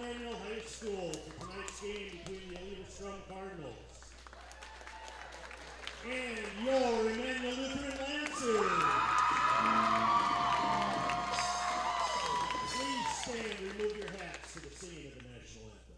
Emanuel High School for tonight's game between the Eleva-Strum Cardinals and your Emmanuel Lutheran Lancers. Please stand and remove your hats to the singing of the national anthem.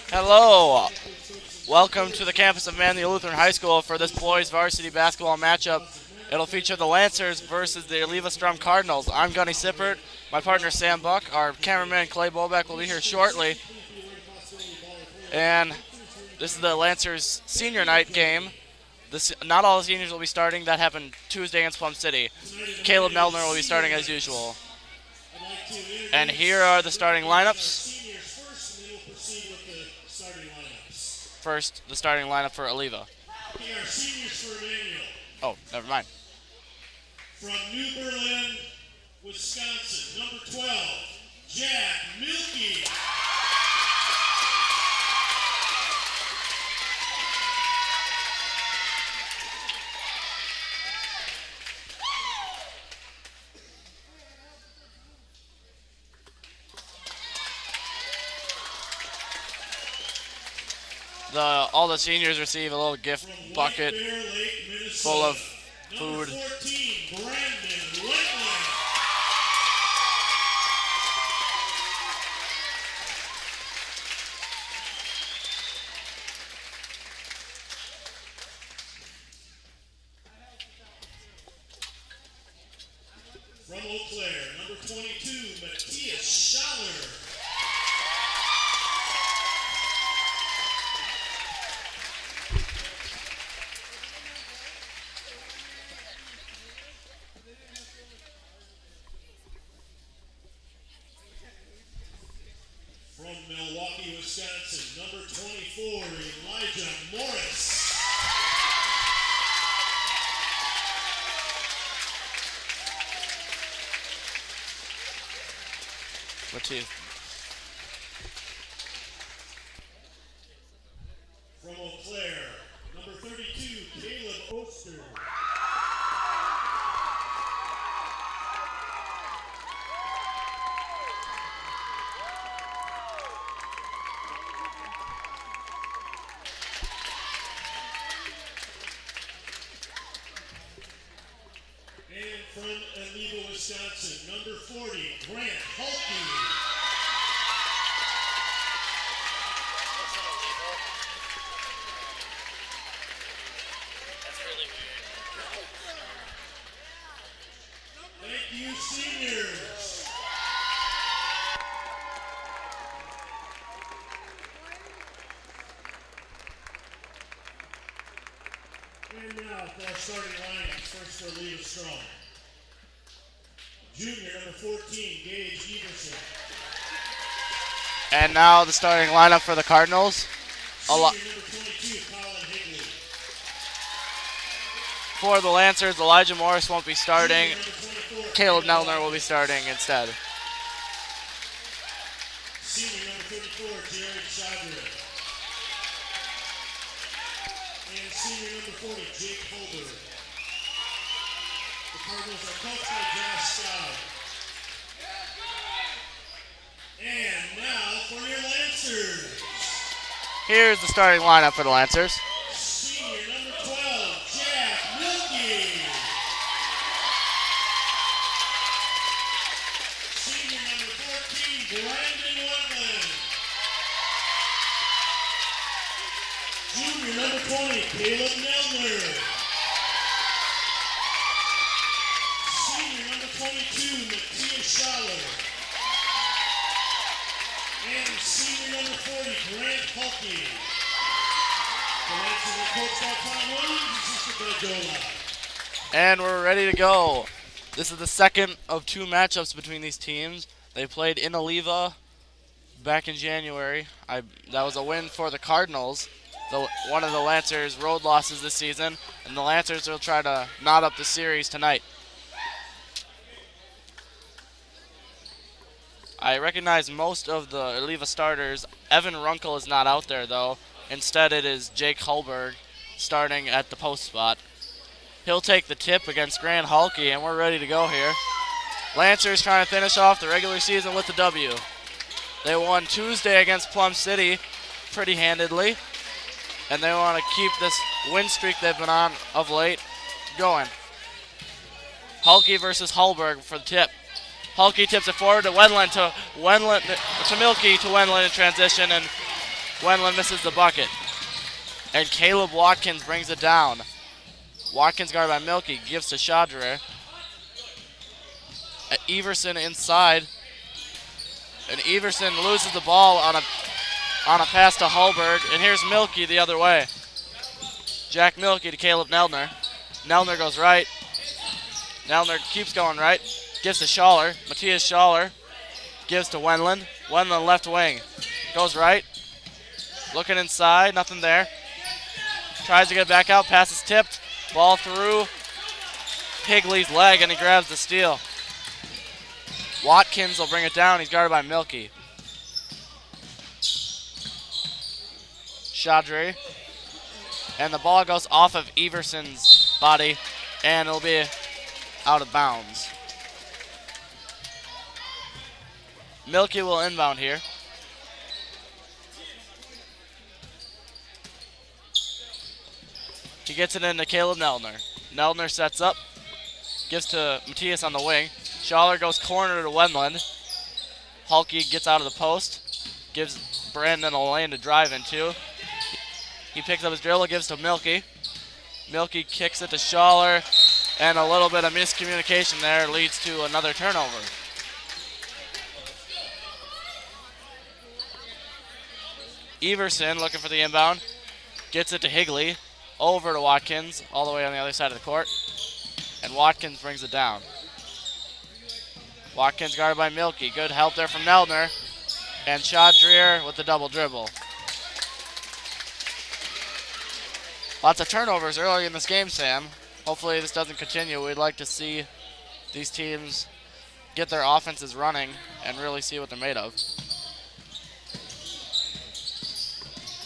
Hello, welcome to the campus of Emmanuel Lutheran High School for this boys varsity basketball matchup. It'll feature the Lancers versus the Eleva-Strum Cardinals. I'm Gunny Sippert, my partner Sam Buck, our cameraman Clay Bolbeck will be here shortly. And this is the Lancers senior night game. Not all the seniors will be starting. That happened Tuesday against Plum City. Caleb Melner will be starting as usual. And here are the starting lineups. First, the starting lineup for Eleva. Here are seniors for Emmanuel. Oh, never mind. From New Berlin, Wisconsin, number 12, Jack Milkey. All the seniors receive a little gift bucket full of food. Number 14, Brandon Wetland. From Eau Claire, number 22, Matthias Schaller. From Milwaukee, Wisconsin, number 24, Elijah Morris. What's he? From Eau Claire, number 32, Caleb Oster. And from Eleva, Wisconsin, number 40, Grant Hulke. Thank you, seniors. And now for our starting lineups, first for Eleva-Strum. Junior, number 14, Gage Everson. And now the starting lineup for the Cardinals. Senior, number 22, Colin Higley. For the Lancers, Elijah Morris won't be starting. Senior, number 24, Caleb Nelner will be starting instead. Senior, number 34, Jared Chavre. And senior, number 40, Jake Holder. The Cardinals are coached by Josh Stout. And now for your Lancers. Here's the starting lineup for the Lancers. Senior, number 12, Jack 13, Brandon Wetland. Junior number 20, Caleb Nelner. Senior number 22, Matthias Schaller. And senior number 40, Grant Hulke. The Lancers are coached by Tom Williams. Assistant by Joe Lott. And we're ready to go. This is the second of two matchups between these teams. They played in Eleva back in January. That was a win for the Cardinals, one of the Lancers' road losses this season, and the Lancers will try to knot up the series tonight. I recognize most of the Eleva starters. Evan Runkle is not out there, though. Instead, it is Jake Hulberg starting at the post spot. He'll take the tip against Grant Hulke, and we're ready to go here. Lancers trying to finish off the regular season with the W. They won Tuesday against Plum City pretty handedly, and they want to keep this win streak they've been on of late going. Hulke versus Hulberg for the tip. Hulke tips it forward to Milky to Wendland in transition, and Wendland misses the bucket. And Caleb Watkins brings it down. Watkins guarded by Milky, gives to Shadrer. Everson inside. And Everson loses the ball on a pass to Hulberg. And here's Milky the other way. Jack Milky to Caleb Nelner. Nelner goes right. Nelner keeps going right. Gives to Schaller. Matthias Schaller gives to Wendland. Wendland left wing. Goes right. Looking inside. Nothing there. Tries to get back out. Pass is tipped. Ball through Higley's leg, and he grabs the steal. Watkins will bring it down. He's guarded by Milky. Chaudry. And the ball goes off of Everson's body, and it'll be out of bounds. Milky will inbound here. He gets it into Caleb Nelner. Nelner sets up, gives to Matthias on the wing. Schaller goes corner to Wendland. Hulke gets out of the post, gives Brandon a lane to drive into. He picks up his dribble, gives to Milky. Milky kicks it to Schaller, and a little bit of miscommunication there leads to another turnover. Everson looking for the inbound, gets it to Higley. Over to Watkins, all the way on the other side of the court. And Watkins brings it down. Watkins guarded by Milky. Good help there from Nelner. And Chaudrier with the double dribble. Lots of turnovers early in this game, Sam. Hopefully this doesn't continue. We'd like to see these teams get their offenses running and really see what they're made of.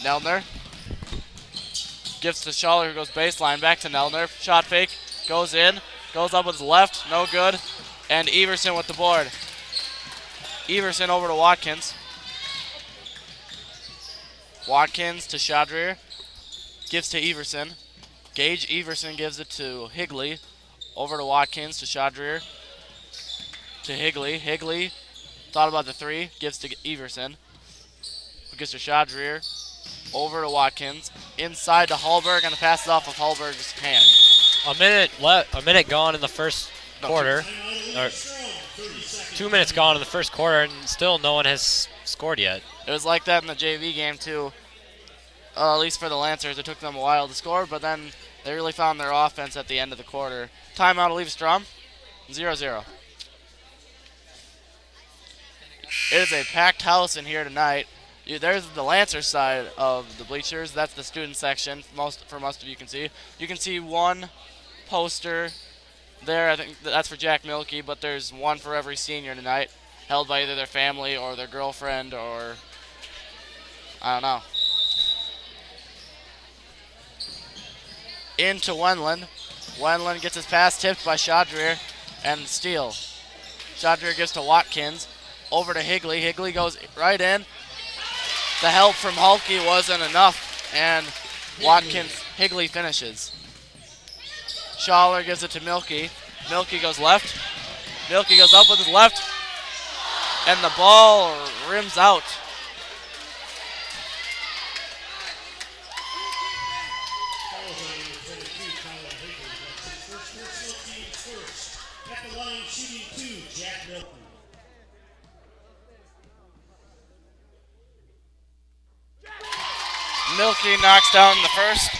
Nelner. Gives to Schaller, who goes baseline, back to Nelner. Shot fake, goes in, goes up with his left, no good. And Everson with the board. Everson over to Watkins. Watkins to Chaudrier. Gives to Everson. Gage Everson gives it to Higley. Over to Watkins to Chaudrier. To Higley. Higley thought about the three, gives to Everson. Who gives to Chaudrier. Over to Watkins, inside to Hulberg, and the pass is off of Hulberg's hand. A minute gone in the first quarter, or 2 minutes gone in the first quarter, and still no one has scored yet. It was like that in the JV game too. At least for the Lancers, it took them a while to score, but then they really found their offense at the end of the quarter. Timeout, Eleva-Strum, 0-0. It is a packed house in here tonight. There's the Lancer side of the bleachers. That's the student section. For most of you can see. You can see one poster there. I think that's for Jack Milky, but there's one for every senior tonight, held by either their family or their girlfriend or I don't know. Into Wendland. Wendland gets his pass tipped by Chaudrier and steal. Chaudrier gives to Watkins. Over to Higley. Higley goes right in. The help from Hulke wasn't enough, and Higley finishes. Schaller gives it to Milky. Milky goes left. Milky goes up with his left. And the ball rims out. Fouls on number 22, Tyler Higley. That's his first personal, team's first. At the line, shooting 2, Jack Milton. Milky knocks down the first.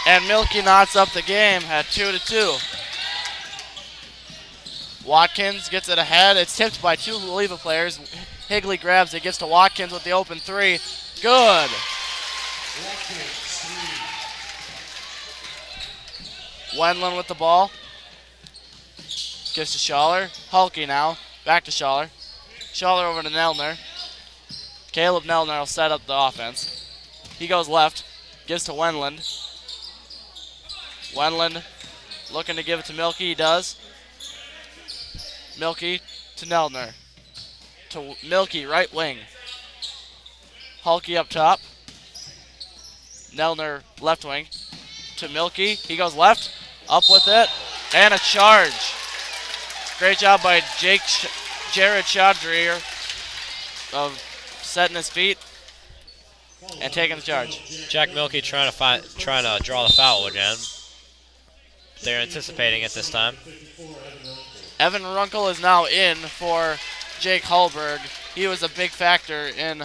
And Milky knots up the game at 2-2. Watkins gets it ahead. It's tipped by two Eleva players. Higley grabs it, gets to Watkins with the open three. Good. Watkins, 3. Wendland with the ball. Gives to Schaller. Hulky now. Back to Schaller. Schaller over to Nelner. Caleb Nelner will set up the offense. He goes left. Gives to Wendland. Wendland looking to give it to Milky. He does. Milky to Nelner. To Milky, right wing. Hulky up top. Nelner, left wing. To Milky. He goes left. Up with it. And a charge. Great job by Jared Chaudhry of setting his feet and taking the charge. Jack Milky trying to draw the foul again. They're anticipating it this time. Evan Runkle is now in for Jake Hallberg. He was a big factor in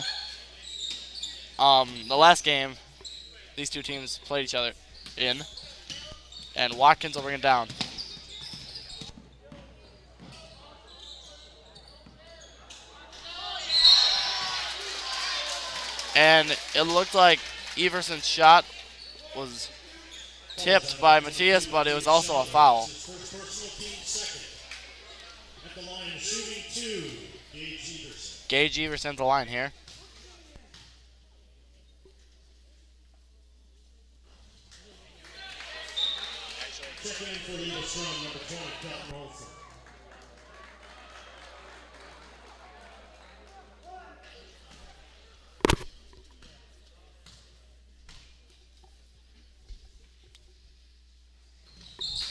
the last game these two teams played each other in. And Watkins will bring it down. And it looked like Everson's shot was tipped by Matthias, but it was also a foul. First personal, team second. At the line, shooting 2, Gage Everson. Gage Everson's the line here. Checking in for the Eleva-Strum, number 20, Kelton Olsen.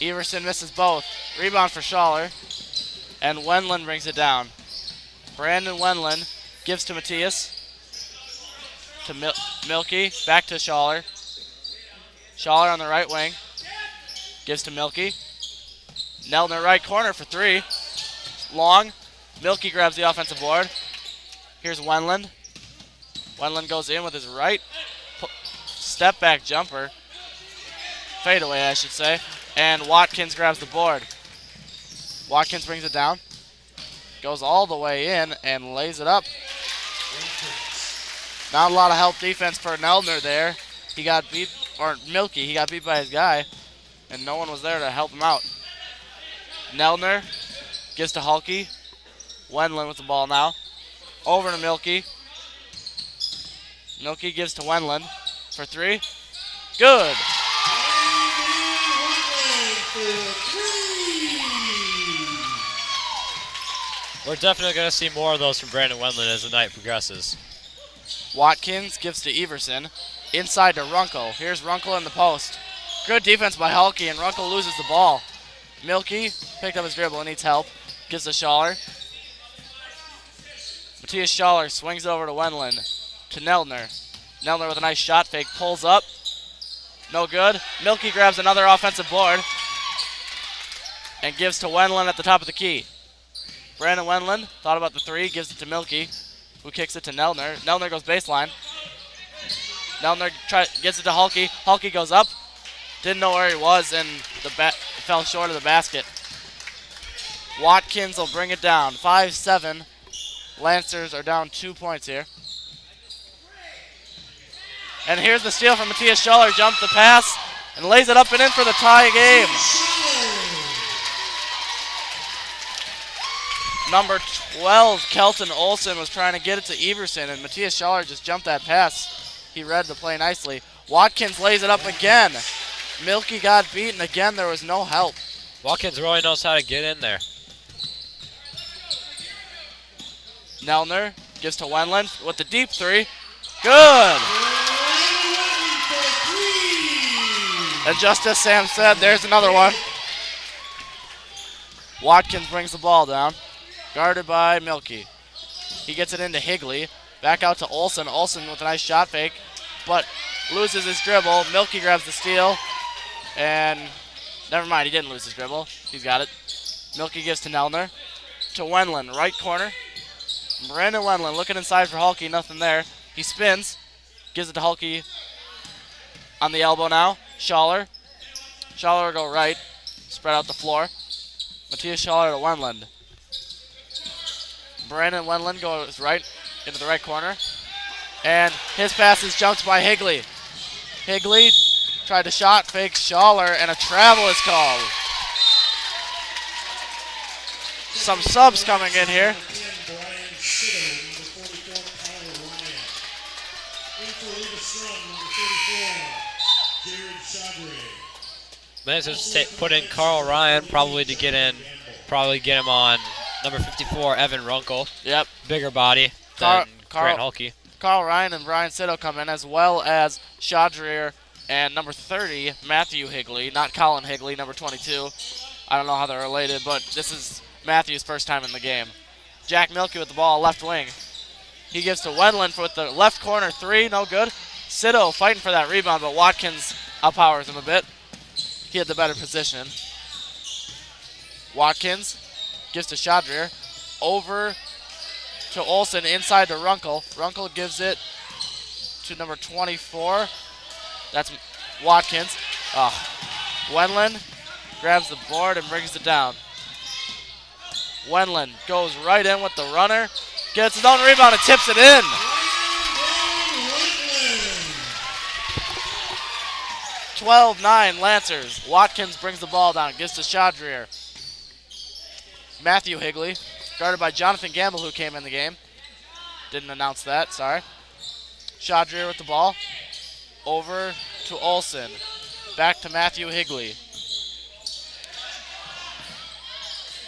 Everson misses both. Rebound for Schaller. And Wendland brings it down. Brandon Wendland gives to Matthias. To Milky. Back to Schaller. Schaller on the right wing. Gives to Milky. Nelner right corner for three. Long. Milky grabs the offensive board. Here's Wendland. Wendland goes in with his right. Step back jumper. Fadeaway, I should say. And Watkins grabs the board. Watkins brings it down. Goes all the way in and lays it up. Not a lot of help defense for Nelner there. He got beat, or Milky, he got beat by his guy. And no one was there to help him out. Nelner gives to Hulky. Wendland with the ball now. Over to Milky. Milky gives to Wendland for three. Good. We're definitely going to see more of those from Brandon Wendland as the night progresses. Watkins gives to Everson. Inside to Runkle. Here's Runkle in the post. Good defense by Hulky, and Runkle loses the ball. Milky picked up his dribble and needs help. Gives to Schaller. Matthias Schaller swings over to Wendland. To Nelner. Nelner with a nice shot fake. Pulls up. No good. Milky grabs another offensive board. And gives to Wendland at the top of the key. Brandon Wendland thought about the three. Gives it to Milky, who kicks it to Nelner. Nelner goes baseline. Nelner gets it to Hulky. Hulky goes up. Didn't know where he was, and fell short of the basket. Watkins will bring it down. 5-7. Lancers are down 2 points here. And here's the steal from Matthias Schaller. Jumps the pass and lays it up and in for the tie game. Number 12, Kelton Olsen, was trying to get it to Everson, and Matthias Schaller just jumped that pass. He read the play nicely. Watkins lays it up again. Milky got beaten again. There was no help. Watkins really knows how to get in there. Nelner Gives to Wendland with the deep three. Good. And just as Sam said, there's another one. Watkins brings the ball down. Guarded by Milky. He gets it into Higley. Back out to Olsen. Olsen with a nice shot fake, but loses his dribble. Milky grabs the steal. And never mind, he didn't lose his dribble. He's got it. Milky gives to Nelner. To Wendland, right corner. Brandon Wendland looking inside for Hulke. Nothing there. He spins. Gives it to Hulke on the elbow now. Schaller. Schaller will go right. Spread out the floor. Matthias Schaller to Wendland. Brandon Wendland goes right into the right corner. And his pass is jumped by Higley. Higley tried to shot fake Schaller, and a travel is called. Some subs coming in here. Lancers put in Carl Ryan probably to get him on number 54, Evan Runkle. Yep. Bigger body than Grant Hulke. Carl Ryan and Brian Sitto come in, as well as Chaudrier and number 30, Matthew Higley, not Colin Higley, number 22. I don't know how they're related, but this is Matthew's first time in the game. Jack Milky with the ball, left wing. He gives to Wendland with the left corner three, no good. Sitto fighting for that rebound, but Watkins outpowers him a bit. He had the better position. Watkins gives to Chaudrier. Over to Olsen, inside to Runkle. Runkle gives it to number 24. That's Watkins. Wendland grabs the board and brings it down. Wendland goes right in with the runner. Gets his own rebound and tips it in. 12-9 Lancers. Watkins brings the ball down. Gives to Chaudrier. Matthew Higley, guarded by Jonathan Gamble, who came in the game. Didn't announce that, sorry. Chaudrier with the ball. Over to Olsen. Back to Matthew Higley.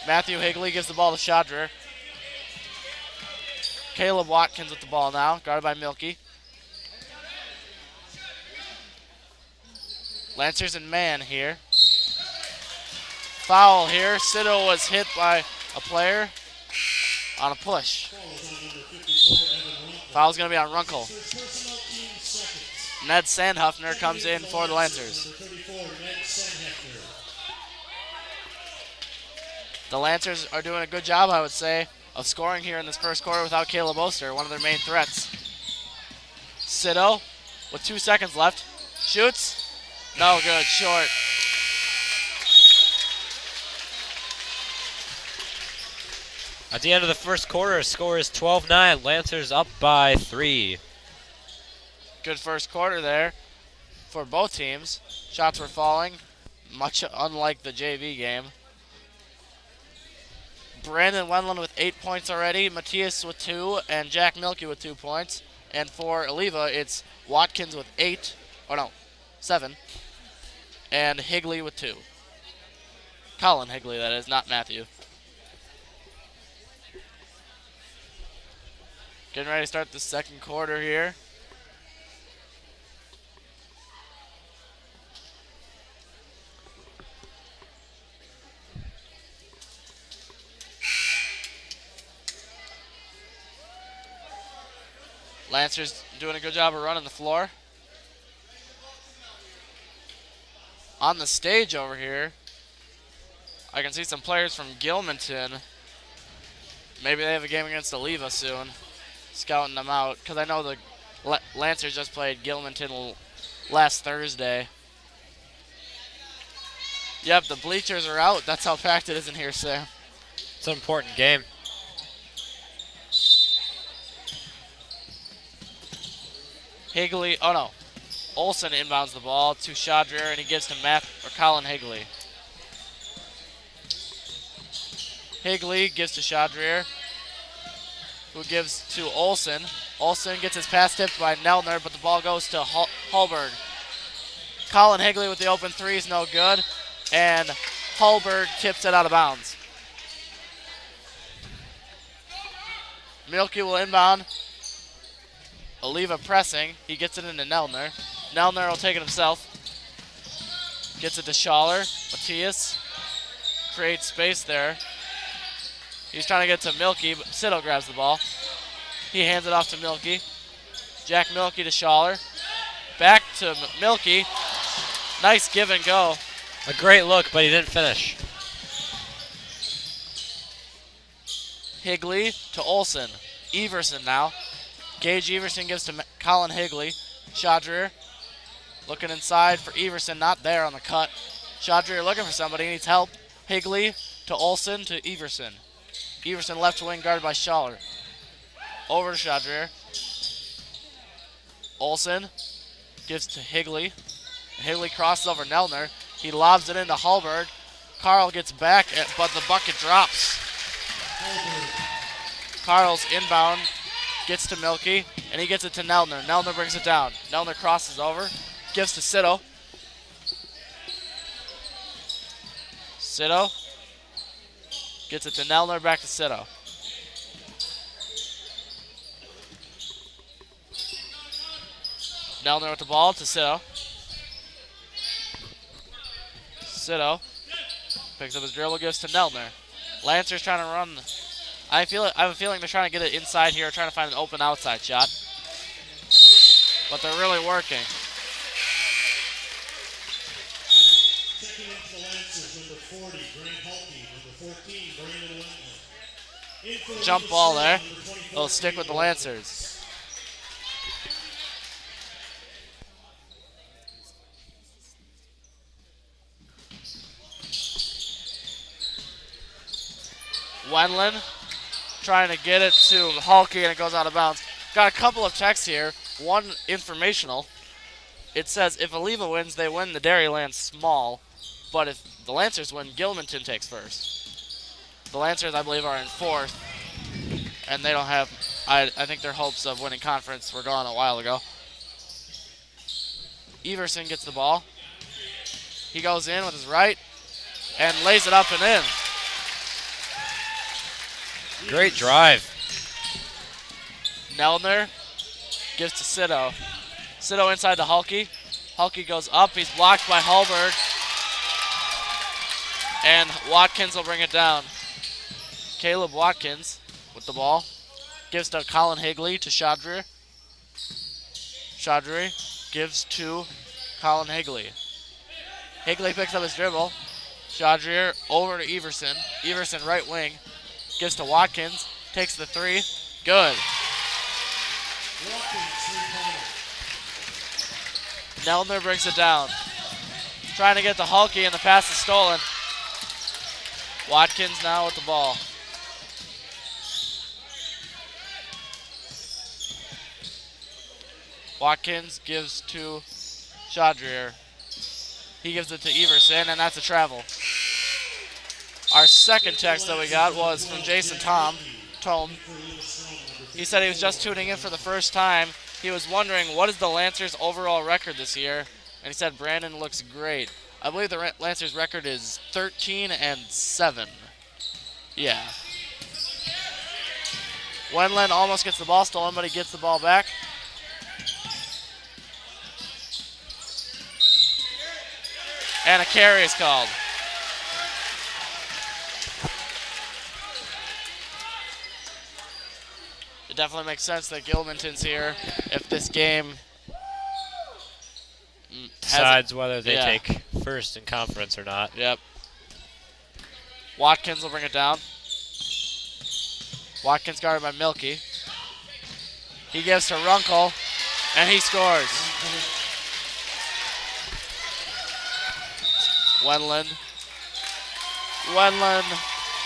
Matthew Higley gives the ball to Chaudrier. Caleb Watkins with the ball now, guarded by Milky. Lancers in man here. Foul here. Sitto was hit by a player on a push. Foul's going to be on Runkle. Ned Sandhuffner comes in for the Lancers. The Lancers are doing a good job, I would say, of scoring here in this first quarter without Caleb Oster, one of their main threats. Sitto with 2 seconds left. Shoots. No good. Short. At the end of the first quarter, score is 12-9. Lancers up by 3. Good first quarter there for both teams. Shots were falling, much unlike the JV game. Brandon Wendland with 8 points already, Matthias with 2, and Jack Milky with 2 points. And for Eleva, it's Watkins with 7, and Higley with 2. Colin Higley, that is, not Matthew. Getting ready to start the second quarter here. Lancers doing a good job of running the floor. On the stage over here, I can see some players from Gilmanton. Maybe they have a game against Eleva soon. Scouting them out, because I know the Lancers just played Gilmanton last Thursday. Yep, the bleachers are out. That's how packed it is in here, Sam. It's an important game. Higley, Olsen inbounds the ball to Chaudrier, and he gives to Colin Higley. Higley gives to Chaudrier, who gives to Olsen. Olsen gets his pass tipped by Nelner, but the ball goes to Hulberg. Colin Higley with the open three is no good, and Hulberg tips it out of bounds. Milky will inbound. Eleva pressing. He gets it into Nelner. Nelner will take it himself. Gets it to Schaller. Matthias creates space there. He's trying to get to Milky, but Sito grabs the ball. He hands it off to Milky. Jack Milky to Schaller. Back to Milky. Nice give and go. A great look, but he didn't finish. Higley to Olsen. Everson now. Gage Everson gives to Colin Higley. Shadrier looking inside for Everson. Not there on the cut. Shadrier looking for somebody. He needs help. Higley to Olsen to Everson. Everson left wing guarded by Schaller. Over to Shadrier. Olsen gives to Higley. Higley crosses over Nelner. He lobs it into Hallberg. Carl gets back, but the bucket drops. Carl's inbound, gets to Milky, and he gets it to Nelner. Nelner brings it down. Nelner crosses over, gives to Sito. Sito gets it to Nelner, back to Sito. Nelner with the ball to Sito. Sito picks up his dribble, gives to Nelner. Lancer's trying to run. I have a feeling they're trying to get it inside here, trying to find an open outside shot. But they're really working. Checking in for the Lancers, number 40, Grant Hulke, number 14, Brandon Wentman. In for Jump Eleva ball Strum, there. number 24, They'll stick with the Lancers. Wendland trying to get it to Hulke, and it goes out of bounds. Got a couple of texts here. One informational. It says if Eleva wins, they win the Dairyland Small. But if the Lancers win, Gilmanton takes first. The Lancers, I believe, are in fourth. And they don't have, I think their hopes of winning conference were gone a while ago. Everson gets the ball. He goes in with his right and lays it up and in. Great drive. Nelner gives to Sito. Sito inside to Hulke. Hulke goes up. He's blocked by Hallberg. And Watkins will bring it down. Caleb Watkins with the ball. Gives to Colin Higley to Shadrier. Shadrier gives to Colin Higley. Higley picks up his dribble. Shadrier over to Everson. Everson right wing. Gives to Watkins. Takes the three. Good. Nelner brings it down. Trying to get to Hulke, and the pass is stolen. Watkins now with the ball. Watkins gives to Shadrier. He gives it to Everson, and that's a travel. Our second text that we got was from Jason Tome. He said he was just tuning in for the first time. He was wondering, what is the Lancers' overall record this year? And he said, Brandon looks great. I believe the Lancers' record is 13-7. Yeah. Wendland almost gets the ball stolen, but he gets the ball back. And a carry is called. It definitely makes sense that Gilmanton's here if this game Decides whether they yeah. take first in conference or not. Yep. Watkins will bring it down. Watkins guarded by Milky. He gives to Runkle, and he scores. Wendland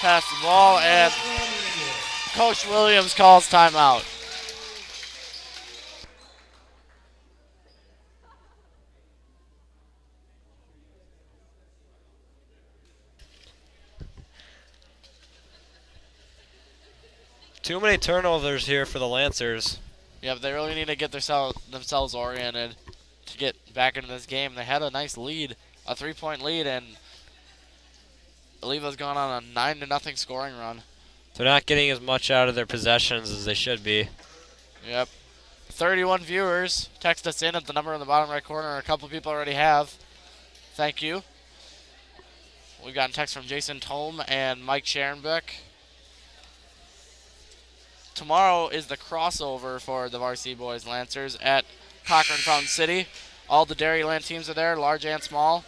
passed the ball, and Coach Williams calls timeout. Too many turnovers here for the Lancers. Yeah, but they really need to get themselves oriented to get back into this game. They had a nice lead, a 3-point lead, and Eleva's gone on a 9-0 scoring run. They're not getting as much out of their possessions as they should be. Yep. 31 viewers. Text us in at the number in the bottom right corner. A couple people already have. Thank you. We've gotten text from Jason Tome and Mike Sharonbeck. Tomorrow is the crossover for the Varsity Boys Lancers at Cochrane Fountain City. All the Dairyland teams are there, large and small.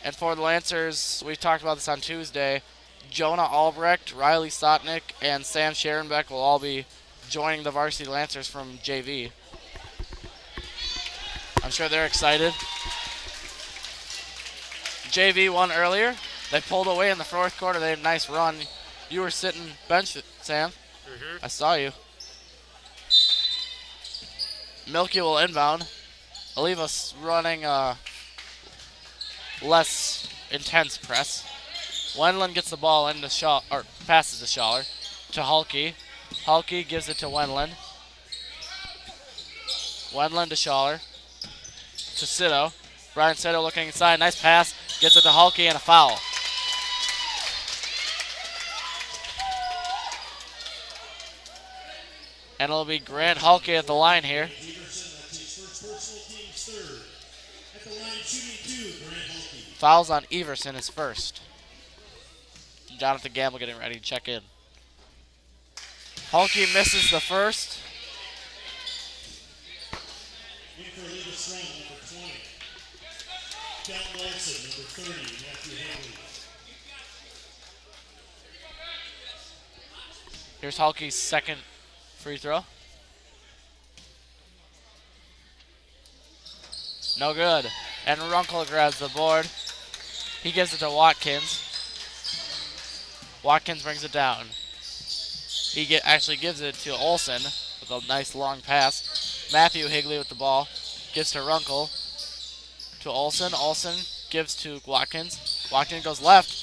And for the Lancers, we talked about this on Tuesday. Jonah Albrecht, Riley Sotnick, and Sam Sharonbeck will all be joining the Varsity Lancers from JV. I'm sure they're excited. JV won earlier. They pulled away in the fourth quarter. They had a nice run. You were sitting bench, Sam. I saw you. Milky will inbound. Eleva running less intense press. Wendland gets the ball into Shaw, or passes to Schaller, to Hulke. Hulke gives it to Wendland. Wendland to Schaller, to Sito. Brian Sito looking inside, nice pass, gets it to Hulke and a foul. And it'll be Grant Hulke at the line here. Fouls on Everson is first. Jonathan Gamble getting ready to check in. Hulke misses the first. In for Eleva-Strum, number 20. Cal Nelson, number 30, Matthew Henry. Here's Hulke's second free throw. No good. And Runkle grabs the board. He gives it to Watkins. Watkins brings it down. He actually gives it to Olsen with a nice long pass. Matthew Higley with the ball. Gives to Runkle. To Olsen. Olsen gives to Watkins. Watkins goes left.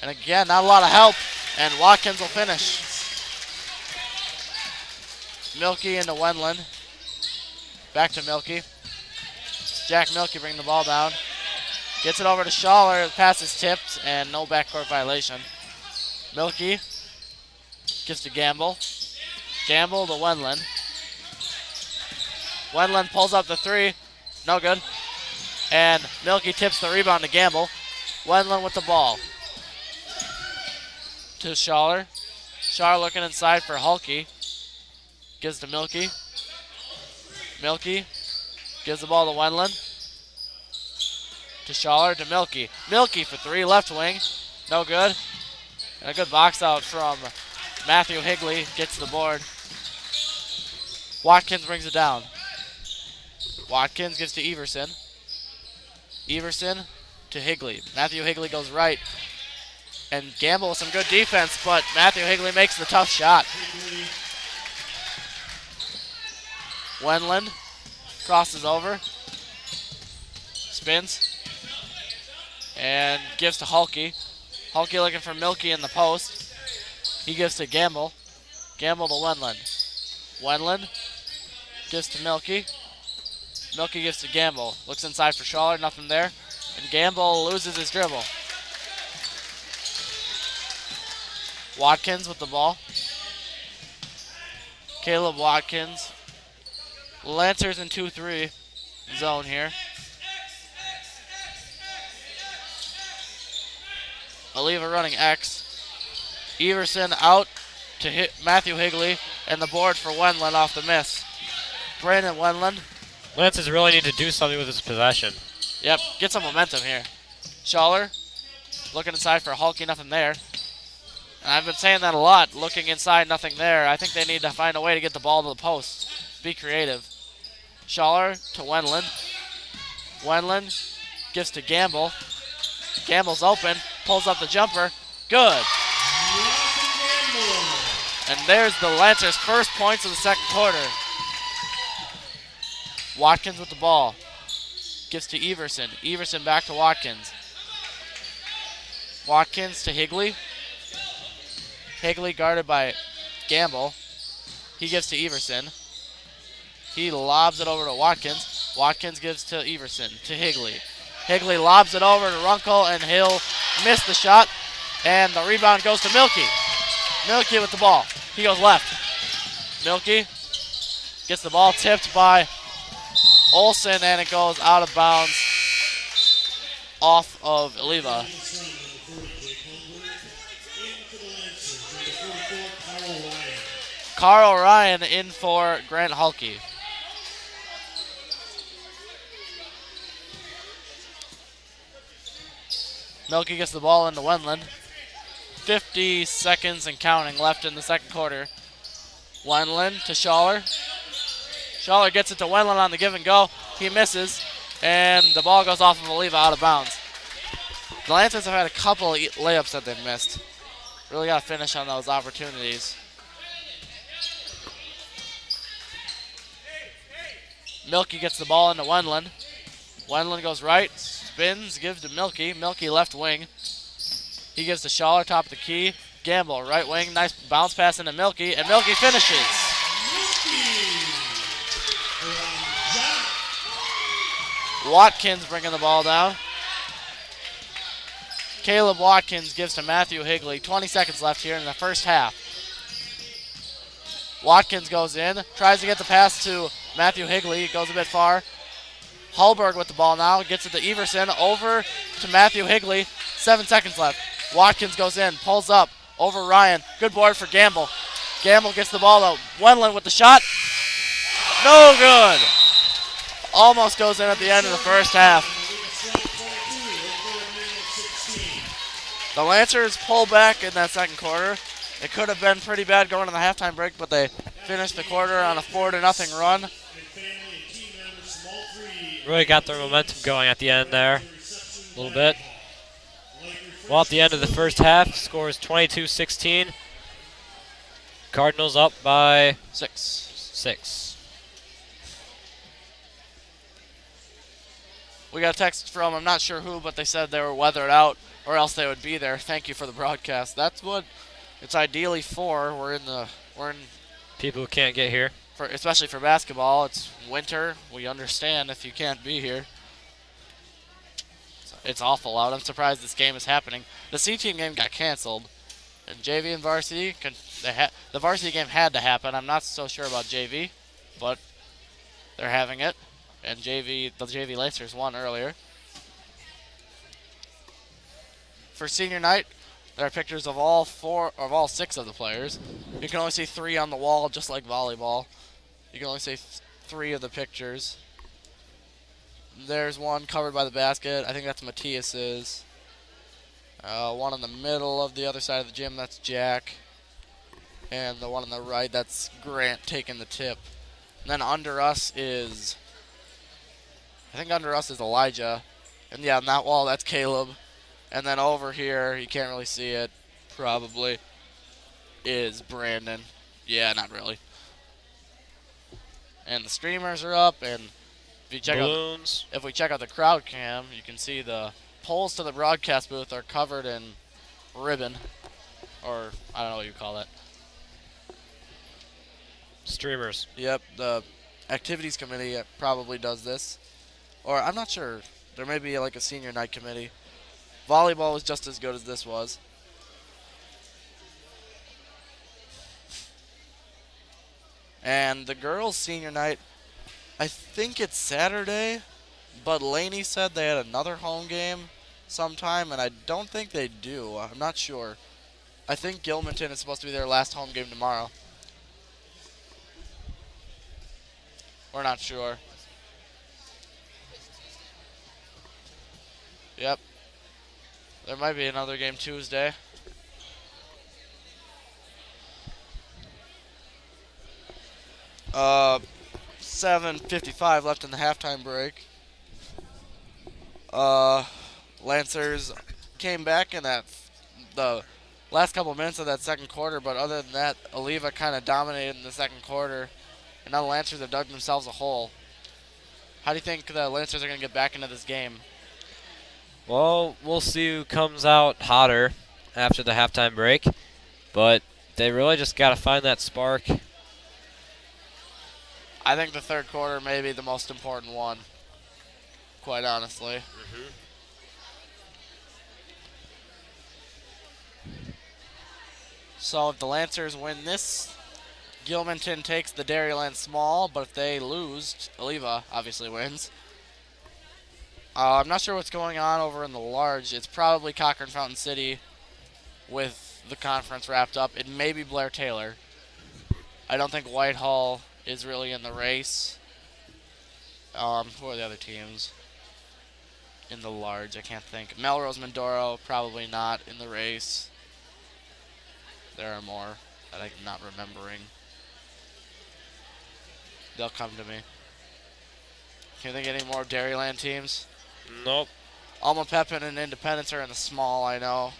And again, not a lot of help. And Watkins will finish. Milky into Wendland. Back to Milky. Jack Milky bringing the ball down. Gets it over to Schaller. The pass is tipped and no backcourt violation. Milky gives to Gamble. Gamble to Wendland. Wendland pulls up the three. No good. And Milky tips the rebound to Gamble. Wendland with the ball. To Schaller. Schaller looking inside for Hulke. Gives to Milky. Milky gives the ball to Wendland. To Schaller, to Milky. Milky for three, left wing. No good. And a good box out from Matthew Higley. Gets the board. Watkins brings it down. Watkins gives to Everson. Everson to Higley. Matthew Higley goes right. And Gamble with some good defense, but Matthew Higley makes the tough shot. Wendland crosses over. Spins. And gives to Hulke. Hulke looking for Milky in the post. He gives to Gamble. Gamble to Wendland. Wendland gives to Milky. Milky gives to Gamble. Looks inside for Schaller, nothing there. And Gamble loses his dribble. Watkins with the ball. Caleb Watkins. Lancers in 2-3 zone here. Eleva running X. Everson out to hit Matthew Higley, and the board for Wendland off the miss. Brandon Wendland. Lancers really need to do something with his possession. Yep, get some momentum here. Schaller looking inside for Hulke, nothing there. And I've been saying that a lot, looking inside, nothing there. I think they need to find a way to get the ball to the post. Be creative. Schaller to Wendland. Wendland gives to Gamble. Gamble's open, pulls up the jumper. Good. And there's the Lancers' first points of the second quarter. Watkins with the ball. Gives to Everson. Everson back to Watkins. Watkins to Higley. Higley guarded by Gamble. He gives to Everson. He lobs it over to Watkins. Watkins gives to Everson, to Higley. Higley lobs it over to Runkle, and he'll miss the shot. And the rebound goes to Milky. Milky with the ball. He goes left. Milky gets the ball tipped by Olsen, and it goes out of bounds off of Eleva. Carl Ryan in for Grant Hulke. Milky gets the ball into Wendland. 50 seconds and counting left in the second quarter. Wendland to Schaller. Schaller gets it to Wendland on the give and go. He misses, and the ball goes off of Eleva out of bounds. The Lancers have had a couple of layups that they've missed. Really got to finish on those opportunities. Milky gets the ball into Wendland. Wendland goes right, spins, gives to Milky. Milky left wing. He gives to Schaller, top of the key. Gamble, right wing, nice bounce pass into Milky, and Milky finishes. Watkins bringing the ball down. Caleb Watkins gives to Matthew Higley. 20 seconds left here in the first half. Watkins goes in, tries to get the pass to Matthew Higley, goes a bit far. Hallberg with the ball now, gets it to Everson, over to Matthew Higley. 7 seconds left. Watkins goes in, pulls up, over Ryan. Good board for Gamble. Gamble gets the ball out. Wendland with the shot. No good. Almost goes in at the end of the first half. The Lancers pull back in that second quarter. It could have been pretty bad going to the halftime break, but they finished the quarter on a 4-0 run. Really got their momentum going at the end there a little bit. Well, at the end of the first half, score is 22-16. Cardinals up by 6. We got a text from, I'm not sure who, but they said they were weathered out or else they would be there. Thank you for the broadcast. That's what it's ideally for. We're in people who can't get here. Especially for basketball. It's winter. We understand if you can't be here. It's awful out. I'm surprised this game is happening. The C team game got canceled. And JV and varsity, the varsity game had to happen. I'm not so sure about JV, but they're having it. And the JV Lancers won earlier. For senior night, there are pictures of all 6 of the players. You can only see 3 on the wall, just like volleyball. You can only see 3 of the pictures. There's one covered by the basket. I think that's Matthias's. One in the middle of the other side of the gym, that's Jack. And the one on the right, that's Grant taking the tip. And then under us is, Elijah. And yeah, on that wall, that's Caleb. And then over here, you can't really see it, probably, is Brandon. Yeah, not really. And the streamers are up, and if we check out the crowd cam, you can see the poles to the broadcast booth are covered in ribbon, or I don't know what you call that. Streamers. Yep, the activities committee probably does this. Or I'm not sure. There may be like a senior night committee. Volleyball was just as good as this was. And the girls' senior night, I think it's Saturday, but Laney said they had another home game sometime, and I don't think they do. I'm not sure. I think Gilmanton is supposed to be their last home game tomorrow. We're not sure. Yep. There might be another game Tuesday. Uh, 7:55 left in the halftime break. Lancers came back in the last couple of minutes of that second quarter, but other than that, Eleva kind of dominated in the second quarter, and now the Lancers have dug themselves a hole. How do you think the Lancers are going to get back into this game? Well, we'll see who comes out hotter after the halftime break, but they really just got to find that spark. I think the third quarter may be the most important one, quite honestly. So if the Lancers win this, Gilmanton takes the Dairyland small, but if they lose, Eleva obviously wins. I'm not sure what's going on over in the large. It's probably Cochran Fountain City with the conference wrapped up. It may be Blair Taylor. I don't think Whitehall is really in the race. Who are the other teams in the large? I can't think. Melrose Mindoro, probably not in the race. There are more that I'm not remembering. They'll come to me. Can you think of any more Dairyland teams? Nope. Alma Pepin and Independence are in the small, I know.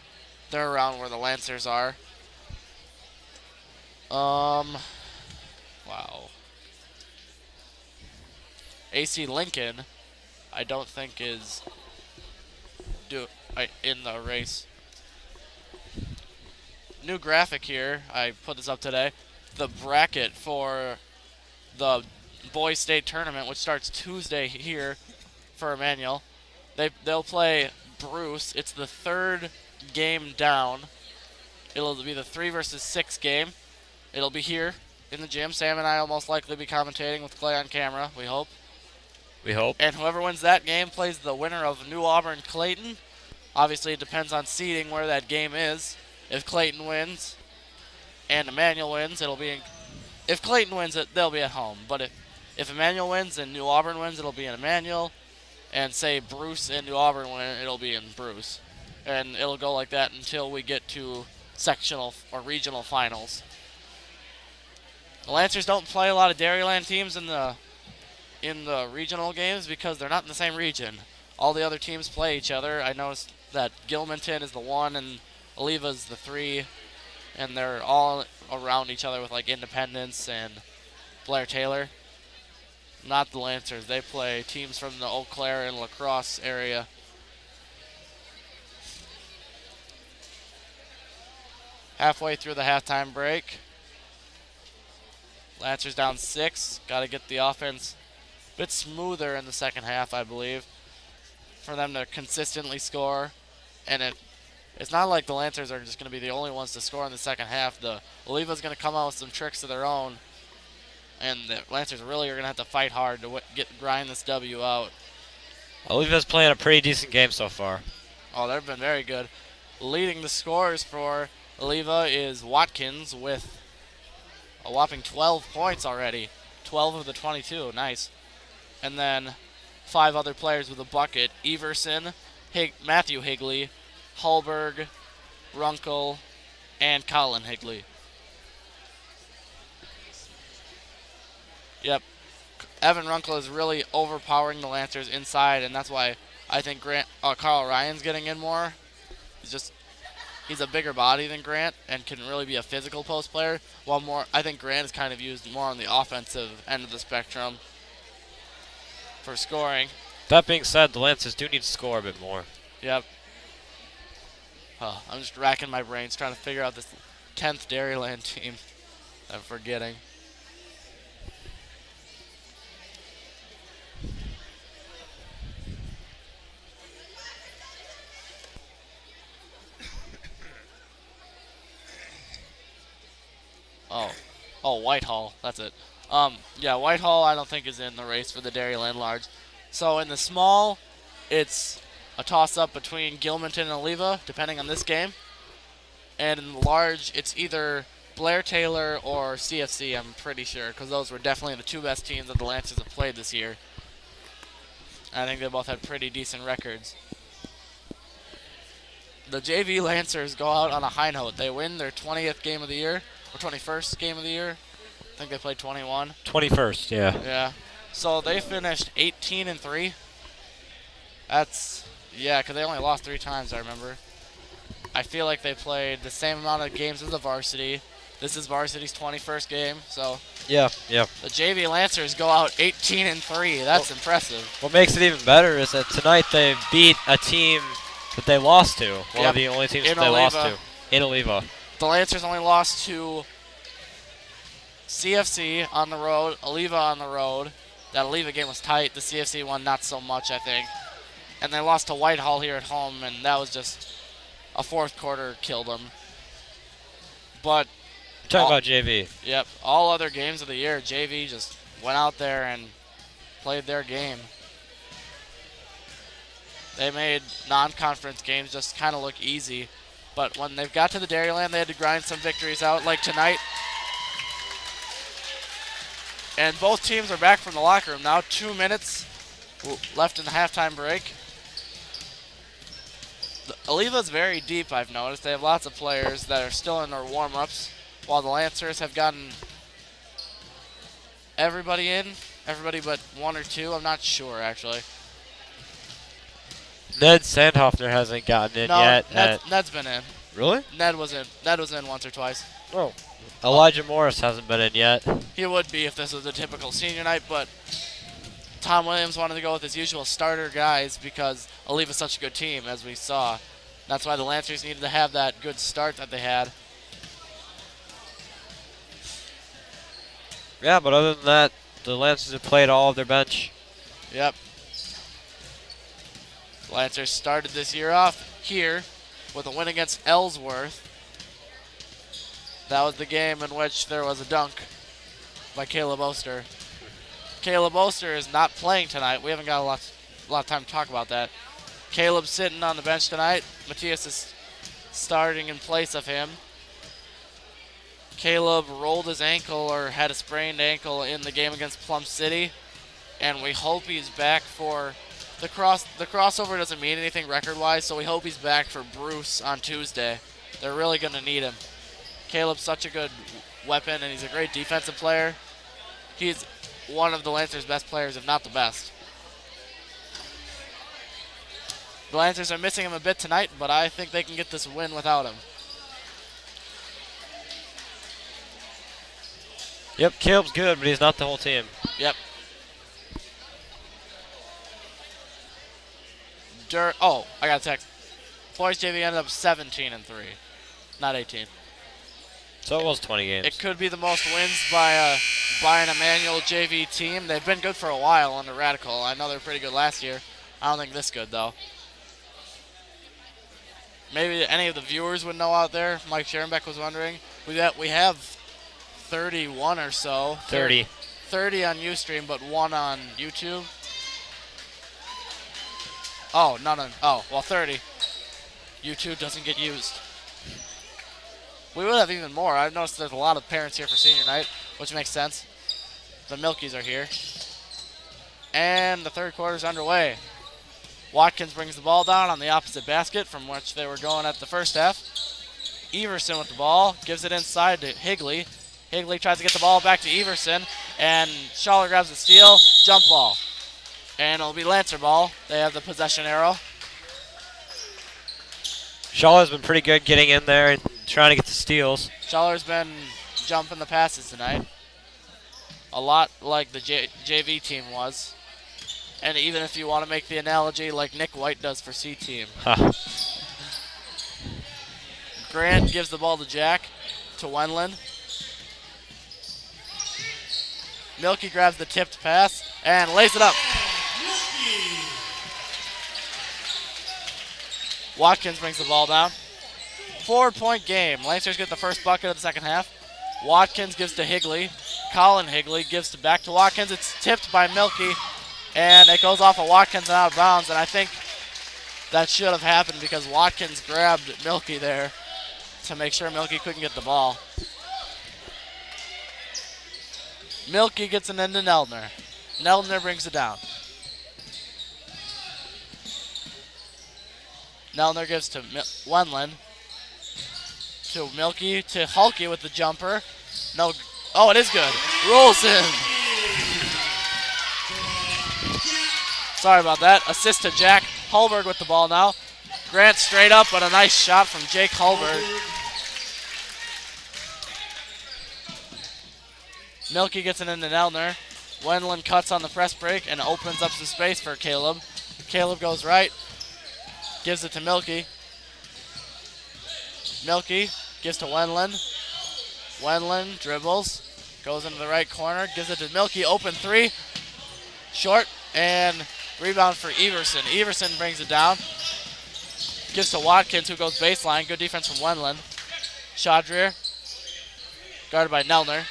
They're around where the Lancers are. Wow. AC Lincoln, I don't think is in the race. New graphic here. I put this up today. The bracket for the boys state tournament, which starts Tuesday here for Emmanuel. They'll play Bruce. It's the third game down. It'll be the 3 versus 6 game. It'll be here in the gym. Sam and I will most likely be commentating with Clay on camera, we hope. We hope. And whoever wins that game plays the winner of New Auburn Clayton. Obviously, it depends on seeding where that game is. If Clayton wins and Emmanuel wins, it'll be if Clayton wins, they'll be at home. But if Emmanuel wins and New Auburn wins, it'll be in Emmanuel. And say Bruce and New Auburn win, it'll be in Bruce. And it'll go like that until we get to sectional or regional finals. The Lancers don't play a lot of Dairyland teams in the regional games because they're not in the same region. All the other teams play each other. I noticed that Gilmanton is the 1 and Eleva's the 3, and they're all around each other with like Independence and Blair Taylor. Not the Lancers. They play teams from the Eau Claire and La Crosse area. Halfway through the halftime break. Lancers down 6. Got to get the offense a bit smoother in the second half, I believe, for them to consistently score. And it's not like the Lancers are just going to be the only ones to score in the second half. The Oleva's going to come out with some tricks of their own. And the Lancers really are going to have to fight hard to grind this W out. Oliva's playing a pretty decent game so far. Oh, they've been very good. Leading the scores for Eleva is Watkins with a whopping 12 points already. 12 of the 22. Nice. And then 5 other players with a bucket. Everson, Matthew Higley, Hallberg, Runkle, and Colin Higley. Yep. Evan Runkle is really overpowering the Lancers inside, and that's why I think Carl Ryan's getting in more. He's a bigger body than Grant and can really be a physical post player, while I think Grant is kind of used more on the offensive end of the spectrum for scoring. That being said, the Lancers do need to score a bit more. Yep. I'm just racking my brains trying to figure out this 10th Dairyland team I'm forgetting. Oh, Whitehall. That's it. Yeah, Whitehall I don't think is in the race for the Dairyland Large. So in the small, it's a toss-up between Gilmanton and Eleva, depending on this game. And in the large, it's either Blair Taylor or CFC, I'm pretty sure, because those were definitely the 2 best teams that the Lancers have played this year. I think they both had pretty decent records. The JV Lancers go out on a high note. They win their 20th game of the year, or 21st game of the year. I think they played 21. 21st, yeah. Yeah. So they finished 18-3. Yeah, because they only lost 3 times, I remember. I feel like they played the same amount of games as the varsity. This is varsity's 21st game, so. Yeah. The JV Lancers go out 18-3. That's impressive. What makes it even better is that tonight they beat a team that they lost to. One of the only teams that they lost to. In Eleva. The Lancers only lost to CFC on the road, Eleva on the road. That Eleva game was tight. The CFC one, not so much, I think. And they lost to Whitehall here at home, and that was just a fourth quarter killed them. But We're talking about JV. yep, all other games of the year, JV just went out there and played their game. They made non-conference games just kind of look easy. But when they've got to the Dairyland, they had to grind some victories out, like tonight. And both teams are back from the locker room now. 2 minutes left in the halftime break. Eleva's very deep, I've noticed. They have lots of players that are still in their warm-ups, while the Lancers have gotten everybody in. Everybody but one or two. I'm not sure, actually. Ned Sandhoffner hasn't gotten in No, yet. Ned's been in. Really? Ned was in. Ned was in once or twice. Oh. Elijah Morris hasn't been in yet. He would be if this was a typical senior night, but Tom Williams wanted to go with his usual starter guys because Eleva's such a good team, as we saw. That's why the Lancers needed to have that good start that they had. Yeah, but other than that, the Lancers have played all of their bench. Yep. Lancers started this year off here with a win against Ellsworth. That was the game in which there was a dunk by Caleb Oster. Caleb Oster is not playing tonight. We haven't got a lot of time to talk about that. Caleb's sitting on the bench tonight. Matthias is starting in place of him. Caleb rolled his ankle or had a sprained ankle in the game against Plum City, and we hope he's back for the crossover doesn't mean anything record-wise, so we hope he's back for Bruce on Tuesday. They're really going to need him. Caleb's such a good weapon, and he's a great defensive player. He's one of the Lancers' best players, if not the best. The Lancers are missing him a bit tonight, but I think they can get this win without him. Yep, Caleb's good, but he's not the whole team. Yep. Oh, I got a text. Boys JV ended up 17-3, not 18. So it was 20 games. It could be the most wins by an Emmanuel JV team. They've been good for a while under Radical. I know they were pretty good last year. I don't think this good, though. Maybe any of the viewers would know out there. Mike Scherenbeck was wondering. We have 31 or so. 30. 30 on Ustream, but 1 on YouTube. Oh, well, 30. YouTube doesn't get used. We would have even more. I've noticed there's a lot of parents here for senior night, which makes sense. The Milkies are here. And the third quarter's underway. Watkins brings the ball down on the opposite basket from which they were going at the first half. Everson with the ball, gives it inside to Higley. Higley tries to get the ball back to Everson, and Schaller grabs the steal, jump ball. And it'll be Lancer ball. They have the possession arrow. Shaw's been pretty good getting in there and trying to get the steals. Schaller's been jumping the passes tonight. A lot like the JV team was. And even if you want to make the analogy like Nick White does for C team. Huh. Grant gives the ball to Jack, to Wenland. Milky grabs the tipped pass and lays it up. Watkins brings the ball down. 4-point game. Lancers get the first bucket of the second half. Watkins gives to Higley. Colin Higley gives back to Watkins. It's tipped by Milky, and it goes off of Watkins and out of bounds. And I think that should have happened because Watkins grabbed Milky there to make sure Milky couldn't get the ball. Milky gets it into Neldner. Neldner brings it down. Neldner gives to Wenland. To Milky, to Hulky with the jumper. No, oh, it is good. Rolls in. Sorry about that. Assist to Jack Hulberg with the ball now. Grant straight up, but a nice shot from Jake Hulberg. Milky gets it into Neldner. Wenland cuts on the press break and opens up some space for Caleb. Caleb goes right. Gives it to Milky. Milky gives to Wenland. Wenland dribbles. Goes into the right corner. Gives it to Milky. Open three. Short. And rebound for Everson. Everson brings it down. Gives to Watkins, who goes baseline. Good defense from Wenland. Chaudrier guarded by Nelner.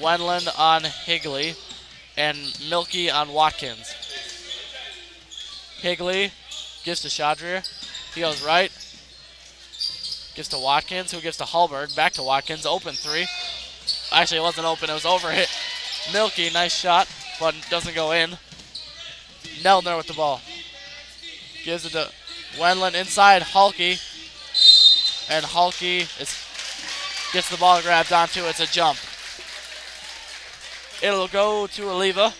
Wendland on Higley, and Milky on Watkins. Higley gives to Shadrier. He goes right. Gives to Watkins, who gives to Hallberg. Back to Watkins. Open three. Actually, it wasn't open. It was over hit. Milky, nice shot, but doesn't go in. Nelner with the ball. Gives it to Wendland inside. Halke. And Halke gets the ball grabbed onto. It's a jump. It'll go to Eleva.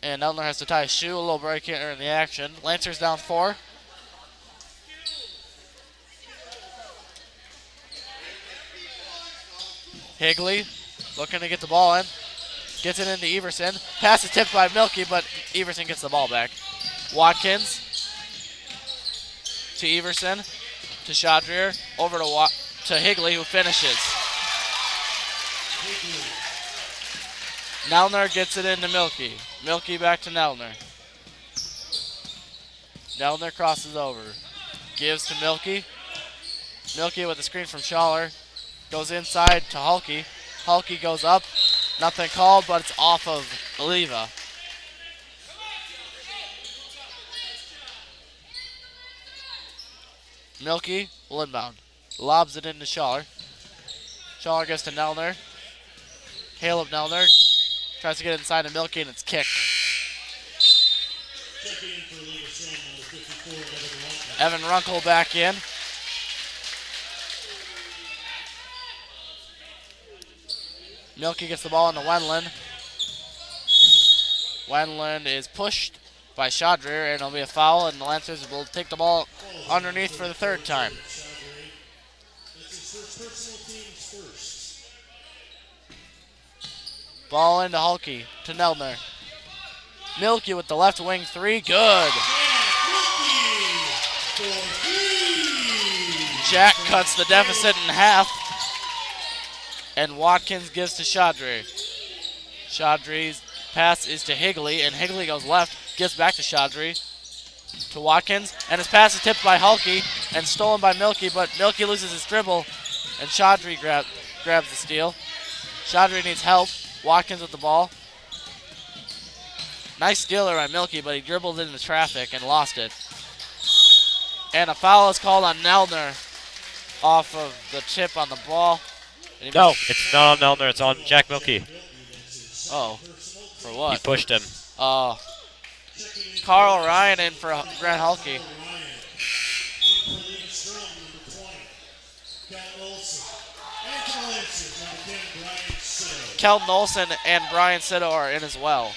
And Nelner has to tie his shoe. A little break here in the action. Lancers down 4. Higley looking to get the ball in. Gets it into Everson. Pass is tipped by Milky, but Everson gets the ball back. Watkins to Everson. To Shadrier. Over to Higley, who finishes. Nelner gets it into Milky. Milky back to Nelner. Nelner crosses over. Gives to Milky. Milky with a screen from Schaller. Goes inside to Halke. Halke goes up. Nothing called, but it's off of Eleva. Milky will inbound. Lobs it into Schaller. Schaller gets to Nelner. Caleb Nelner tries to get inside to Milky, and it's kicked. Checking in for Eleva-Strum, number 54, Evan Runkle back in. Milky gets the ball into Wendland. Wendland is pushed by Shadrier, and it'll be a foul, and the Lancers will take the ball underneath for the third time. That's his personal team's first. Ball into Halke to Nelner. Milky with the left wing three. Good. Jack cuts the deficit in half. And Watkins gives to Shadrier. Shadrier's pass is to Higley, and Higley goes left, gives back to Shadrier. To Watkins, and his pass is tipped by Halke and stolen by Milky, but Milky loses his dribble, and Shadrier grabs the steal. Shadrier needs help. Watkins with the ball. Nice stealer by Milky, but he dribbled into traffic and lost it. And a foul is called on Nelner off of the tip on the ball. No, it's not on Nelner. It's on Jack Milky. Oh, for what? He pushed him. Carl Ryan in for Grant Halke. Kelton Olsen and Brian Sitto are in as well.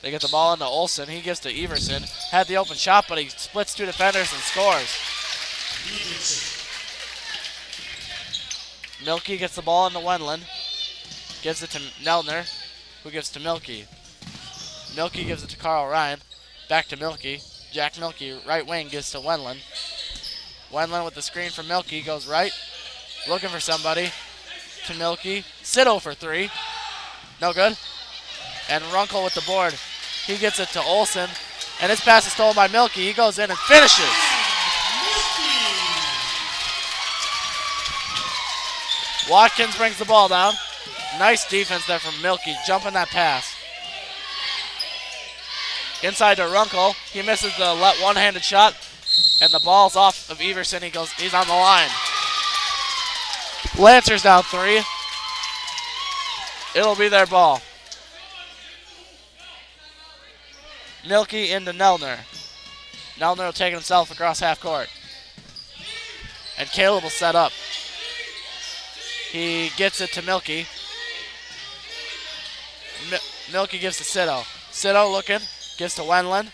They get the ball into Olsen. He gives to Everson. Had the open shot, but he splits 2 defenders and scores. Milky gets the ball into Wendland. Gives it to Nelner, who gives to Milky. Milky gives it to Carl Ryan. Back to Milky. Jack Milky, right wing, gives to Wendland. Wendland with the screen from Milky goes right. Looking for somebody. To Milky. Sitto for 3. No good. And Runkle with the board. He gets it to Olsen. And his pass is stolen by Milky. He goes in and finishes. Watkins brings the ball down. Nice defense there from Milky, jumping that pass. Inside to Runkle. He misses the one-handed shot. And the ball's off of Everson. He's on the line. Lancers down 3. It'll be their ball. Milky into Nelner. Nelner will take it himself across half court. And Caleb will set up. He gets it to Milky. Milky gives to Sitto. Sitto looking. Gives to Wendland.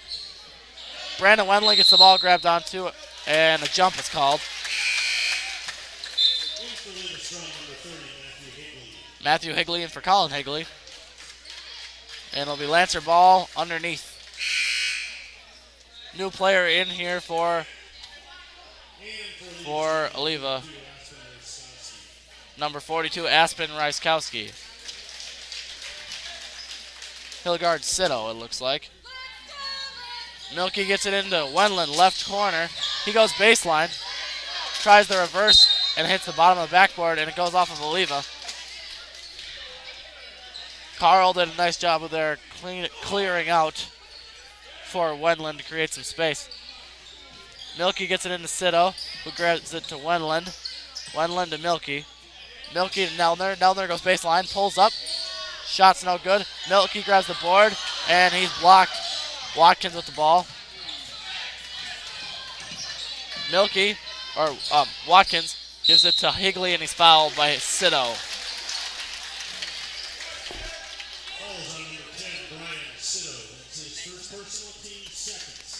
Brandon Wendland gets the ball grabbed onto it. And a jump is called. Matthew Higley in for Colin Higley. And it'll be Lancer ball underneath. New player in here for Eleva. Number 42, Aspen Ryskowski. He'll guard Sito, it looks like. Milky gets it into Wendland, left corner. He goes baseline, tries the reverse, and hits the bottom of the backboard, and it goes off of Eleva. Carl did a nice job of there clearing out for Wendland to create some space. Milky gets it into Sito, who grabs it to Wendland. Wendland to Milky. Milky to Nelner. Nelner goes baseline, pulls up. Shot's no good. Milky grabs the board, and he's blocked. Watkins with the ball. Milky, or Watkins, gives it to Higley, and he's fouled by Sito. Falls on number 10, Brian Sito. That's his first personal, team seconds.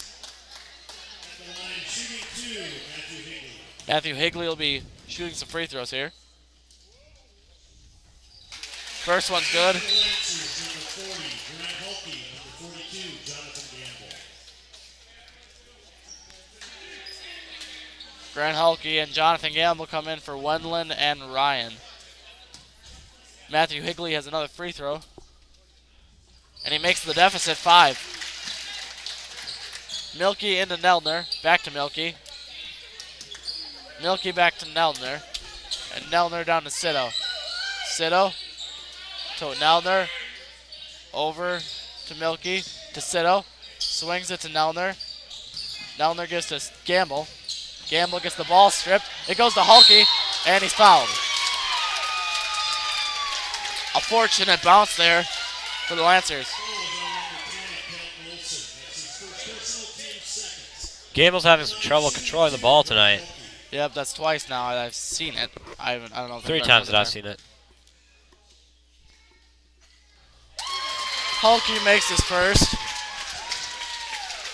At the line, shooting 2, Matthew Higley. Matthew Higley will be shooting some free throws here. First one's good. For the Lancers, number 40, Grant Hulke. Number 42, Jonathan Gamble. Grant Hulke and Jonathan Gamble come in for Wendland and Ryan. Matthew Higley has another free throw. And he makes the deficit 5. Milky into Nelner. Back to Milky. Milky back to Nelner. And Nelner down to Sito. Sito to Nelner. Over to Milky. To Sito. Swings it to Nelner. Nelner gives to Gamble. Gamble gets the ball stripped. It goes to Hulke, and he's fouled. A fortunate bounce there for the Lancers. Gamble's having some trouble controlling the ball tonight. Yep, that's twice now I've seen it. I don't know. If 3 times that I've seen it. Hulke makes his first.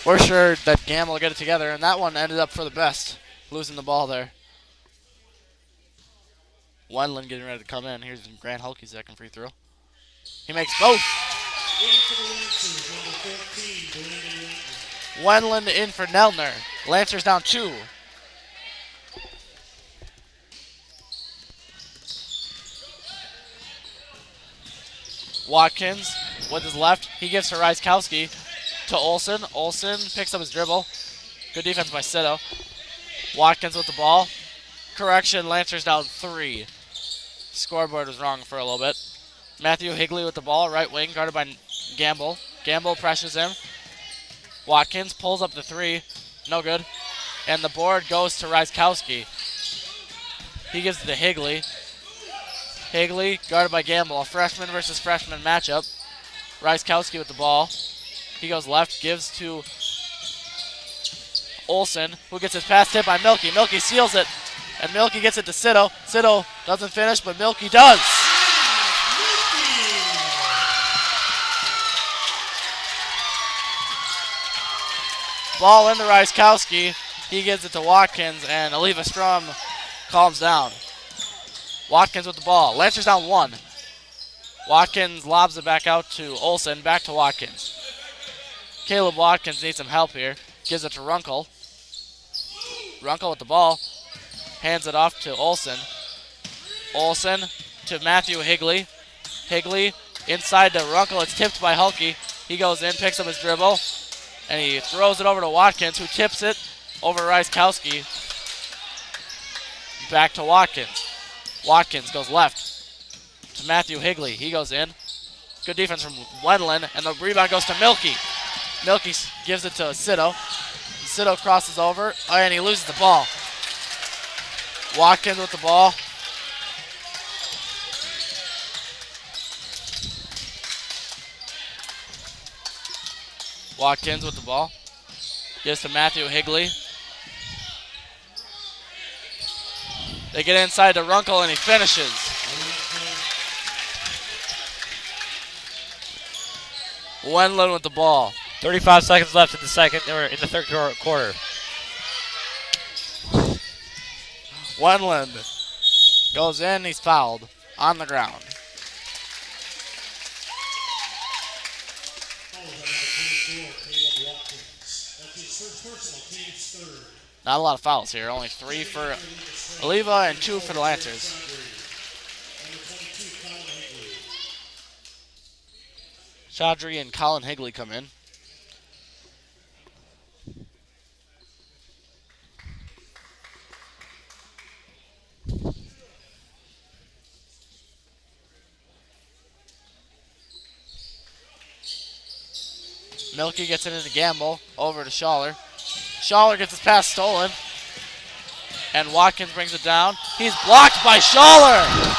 We're sure that Gamble will get it together, and that one ended up for the best, losing the ball there. Wendland getting ready to come in. Here's Grant Hulke's second free throw. He makes both. Wendland in for Nelner. Lancers down 2. Watkins with his left. He gives to Ryskowski to Olsen. Olsen picks up his dribble. Good defense by Sito. Watkins with the ball. Correction, Lancers down 3. Scoreboard was wrong for a little bit. Matthew Higley with the ball, right wing, guarded by Gamble. Gamble pressures him. Watkins pulls up the 3. No good. And the board goes to Ryskowski. He gives it to Higley. Higley, guarded by Gamble. A freshman versus freshman matchup. Ryskowski with the ball. He goes left, gives to Olsen, who gets his pass tipped by Milky. Milky seals it, and Milky gets it to Sito. Sito doesn't finish, but Milky does. Ball into Ryskowski. He gives it to Watkins, and Eleva-Strum calms down. Watkins with the ball. Lancers down 1. Watkins lobs it back out to Olsen, back to Watkins. Caleb Watkins needs some help here. Gives it to Runkle. Runkle with the ball. Hands it off to Olsen. Olsen to Matthew Higley. Higley inside to Runkle. It's tipped by Hulke. He goes in, picks up his dribble, and he throws it over to Watkins, who tips it over Ryskowski. Back to Watkins. Watkins goes left to Matthew Higley. He goes in. Good defense from Wendland, and the rebound goes to Milky. Milky gives it to Sito. Sito crosses over, and he loses the ball. Watkins with the ball. Watkins with the ball. Gives to Matthew Higley. They get inside to Runkle, and he finishes. Wendland with the ball. 35 seconds left in the third quarter. Wendland goes in, he's fouled on the ground. Not a lot of fouls here, only 3 for Eleva and 2 for the Lancers. Chaudhry and Colin Higley come in. Milky gets it into Gamble. Over to Schaller. Schaller gets his pass stolen. And Watkins brings it down. He's blocked by Schaller.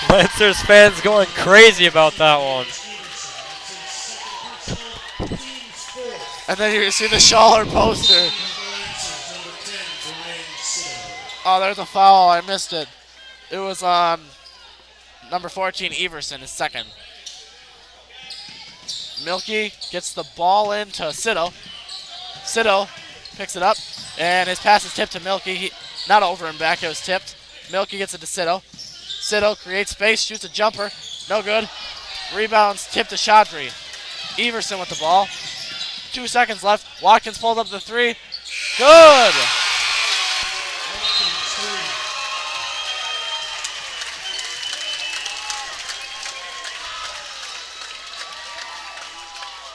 Lancers fans going crazy about that one. And then you see the Schaller poster. Oh, there's a foul. I missed it. It was on number 14, Everson, his second. Milky gets the ball into Sito. Sito picks it up, and his pass is tipped to Milky. Not over and back, it was tipped. Milky gets it to Sito. Sito creates space, shoots a jumper. No good. Rebounds, tipped to Chaudhry. Everson with the ball. 2 seconds left. Watkins pulled up the three. Good!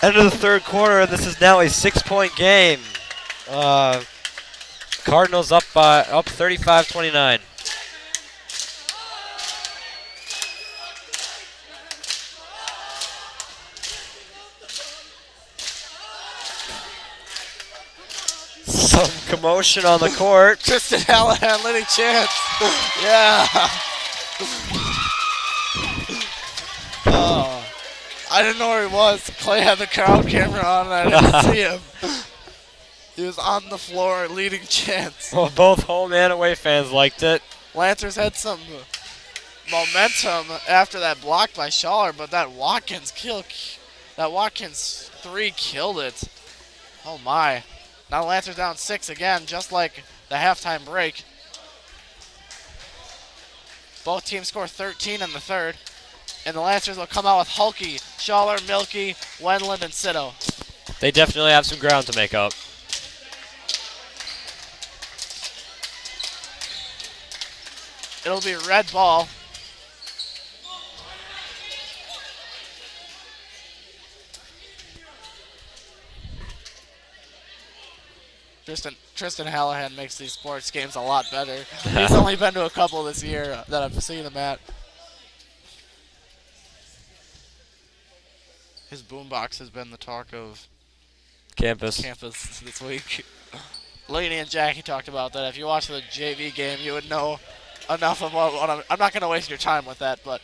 End of the third quarter, and this is now a 6-point game. Cardinals up 35-29. Some commotion on the court. Tristan Hallahan leading chance. Yeah. Oh. I didn't know where he was. Clay had the crowd camera on and I didn't see him. He was on the floor leading chance. Well, both home and away fans liked it. Lancers had some momentum after that block by Schaller, but that Watkins three killed it. Oh my. Now Lancers down 6 again, just like the halftime break. Both teams score 13 in the third. And the Lancers will come out with Hulky, Schaller, Milky, Wendland, and Sito. They definitely have some ground to make up. It'll be red ball. Tristan Hallahan makes these sports games a lot better. He's only been to a couple this year that I've seen him at. His boombox has been the talk of Campus this week. Laney and Jackie talked about that. If you watch the JV game, you would know enough about what I'm not going to waste your time with that, but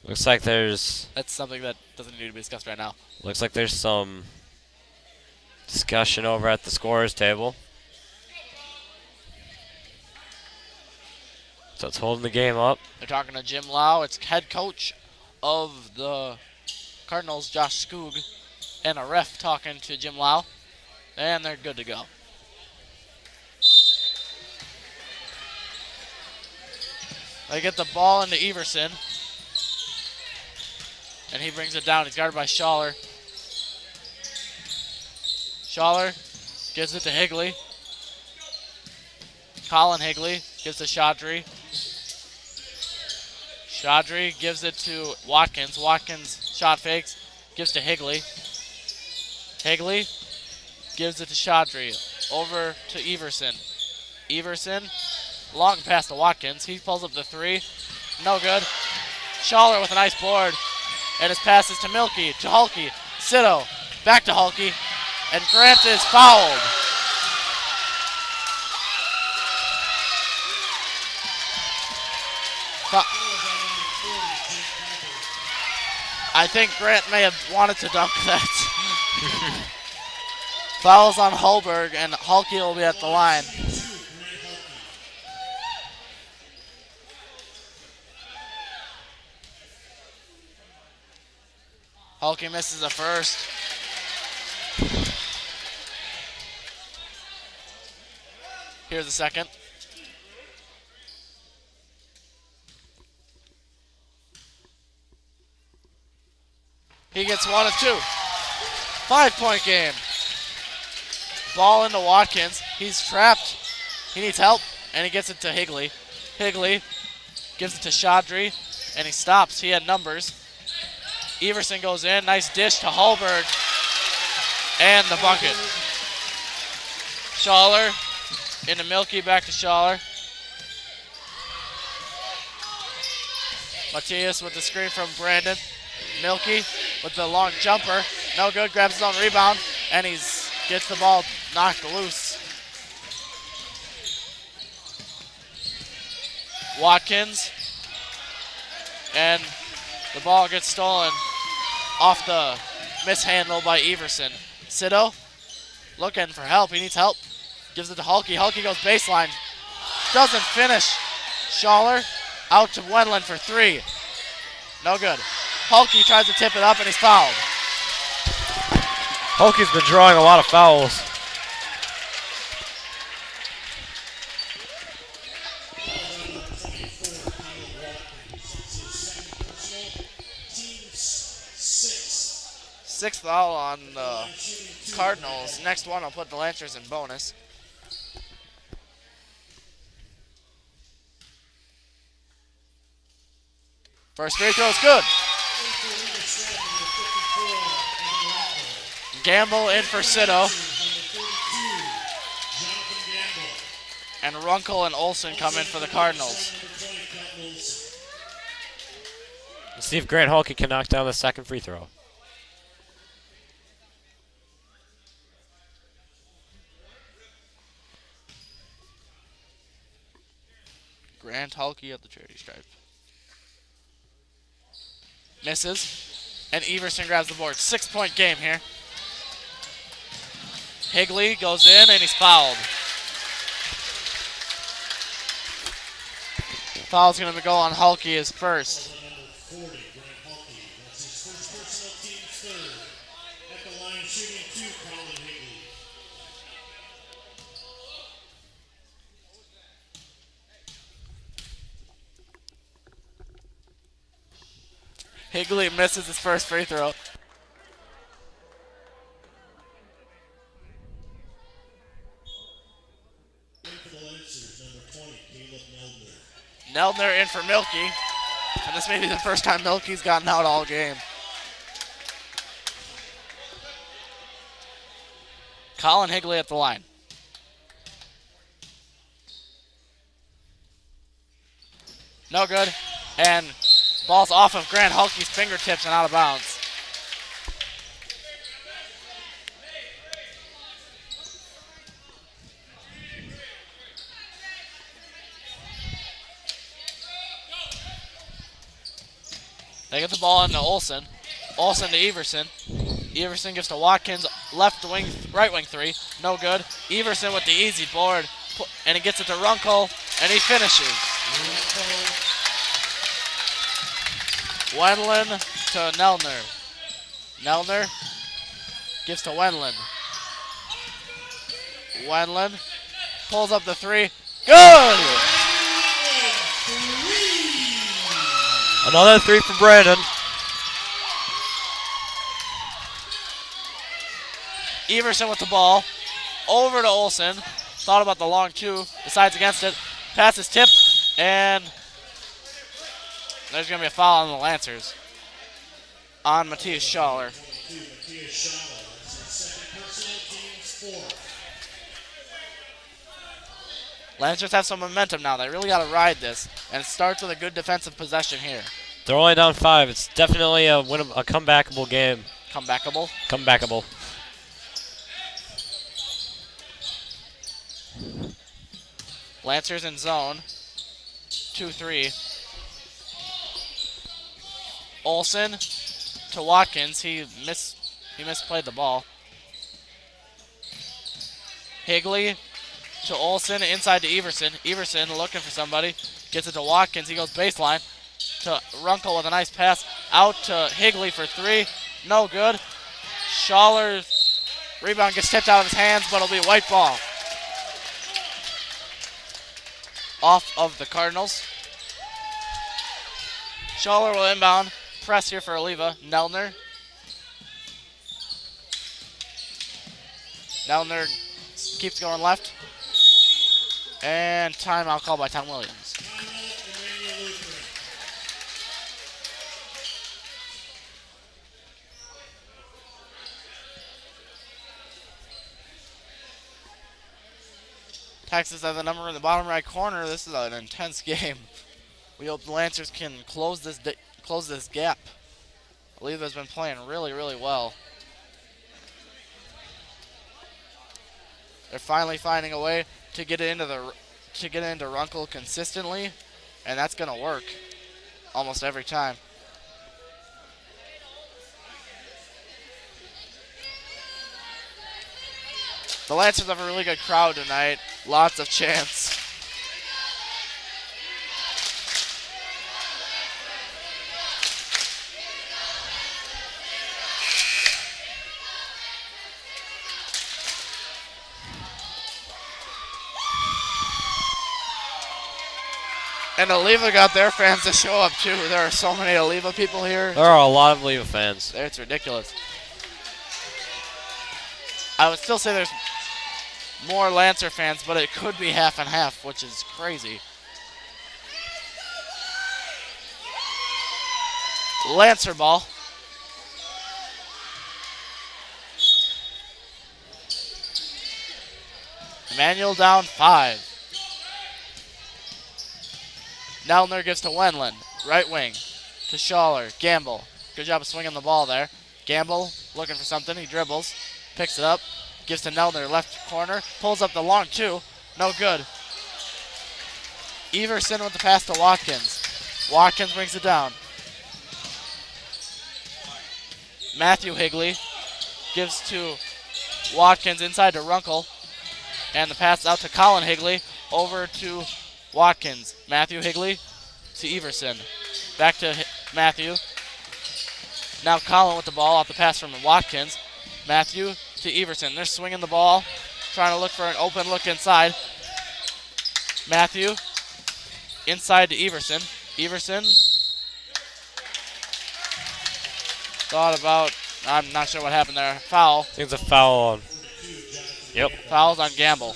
looks like there's that's something that doesn't need to be discussed right now. Looks like there's some discussion over at the scorers table. So it's holding the game up. They're talking to Jim Lau. It's head coach of the Cardinals, Josh Skoog, and a ref talking to Jim Lau, and they're good to go. They get the ball into Everson, and he brings it down. He's guarded by Schaller. Schaller gives it to Higley. Colin Higley gives to Chaudhry. Chaudhry gives it to Watkins. Watkins shot fakes, gives to Higley. Higley gives it to Chaudhry. Over to Everson. Everson, long pass to Watkins. He pulls up the three. No good. Schaller with a nice board. And his pass is to Milky, to Hulky. Sito, back to Hulky. And Grant is fouled. I think Grant may have wanted to dunk that. Fouls on Holberg, and Hulky will be at the line. Hulky misses the first. Here's the second. He gets 1 of 2. 5-point game. Ball into Watkins. He's trapped. He needs help, and he gets it to Higley. Higley gives it to Chaudry, and he stops. He had numbers. Everson goes in. Nice dish to Hallberg, and the bucket. Schaller into Milky, back to Schaller. Matthias with the screen from Brandon. Milky with the long jumper. No good, grabs his own rebound, and he gets the ball knocked loose. Watkins, and the ball gets stolen off the mishandle by Everson. Sito looking for help. He needs help. Gives it to Hulky. Hulky goes baseline. Doesn't finish. Schaller out to Wendland for three. No good. Hulky tries to tip it up, and he's fouled. Hulky's been drawing a lot of fouls. Sixth foul on the Cardinals. Next one, I'll put the Lancers in bonus. First free throw is good. Gamble in for Sito. And Runkle and Olsen come in for the Cardinals. Let's see if Grant Hulky can knock down the second free throw. Grant Hulky at the charity stripe. Misses. And Everson grabs the board. 6-point game here. Higley goes in, and he's fouled. Foul's going to go on Hulky his first. Higley misses his first free throw. Neldner in for Milky. And this may be the first time Milky's gotten out all game. Colin Higley at the line. No good. And ball's off of Grant Hulky's fingertips and out of bounds. They get the ball into Olsen. Olsen to Everson. Everson gives to Watkins, left wing, right wing three. No good. Everson with the easy board, and he gets it to Runkle, and he finishes. Wendland to Neldner. Neldner gives to Wendland. Wendland pulls up the three. Good! Another three for Brandon. Everson with the ball. Over to Olsen. Thought about the long two. Decides against it. Pass is tipped. And there's going to be a foul on the Lancers. On Matthias Schaller. Lancers have some momentum now. They really got to ride this. And it starts with a good defensive possession here. They're only down 5. It's definitely a comebackable game. Comebackable? Comebackable. Lancers in zone. 2-3. Olsen to Watkins. He misplayed the ball. Higley to Olsen, inside to Everson. Everson looking for somebody. Gets it to Watkins. He goes baseline to Runkle with a nice pass. Out to Higley for three. No good. Schaller's rebound gets tipped out of his hands, but it'll be a white ball. Off of the Cardinals. Schaller will inbound. Press here for Eleva. Neldner keeps going left. And timeout called by Tom Williams. Timeout, Emmanuel Lutheran. Texas has the number in the bottom right corner. This is an intense game. We hope the Lancers can close this gap. Eleva has been playing really, really well. They're finally finding a way to get it into Runkle consistently, and that's gonna work almost every time. The Lancers have a really good crowd tonight. Lots of chants. And Eleva got their fans to show up too. There are so many Eleva people here. There are a lot of Eleva fans. It's ridiculous. I would still say there's more Lancer fans, but it could be half and half, which is crazy. Lancer ball. Emmanuel down 5. Nelner gives to Wenland. Right wing to Schaller. Gamble. Good job of swinging the ball there. Gamble looking for something. He dribbles. Picks it up. Gives to Nelner. Left corner. Pulls up the long 2. No good. Everson with the pass to Watkins. Watkins brings it down. Matthew Higley gives to Watkins inside to Runkle. And the pass out to Colin Higley. Over to Watkins. Matthew Higley to Everson. Back to Matthew. Now Colin with the ball off the pass from Watkins. Matthew to Everson. They're swinging the ball, trying to look for an open look inside. Matthew inside to Everson. Everson thought about, I'm not sure what happened there. Foul. I think it's a foul on. Yep. Fouls on Gamble.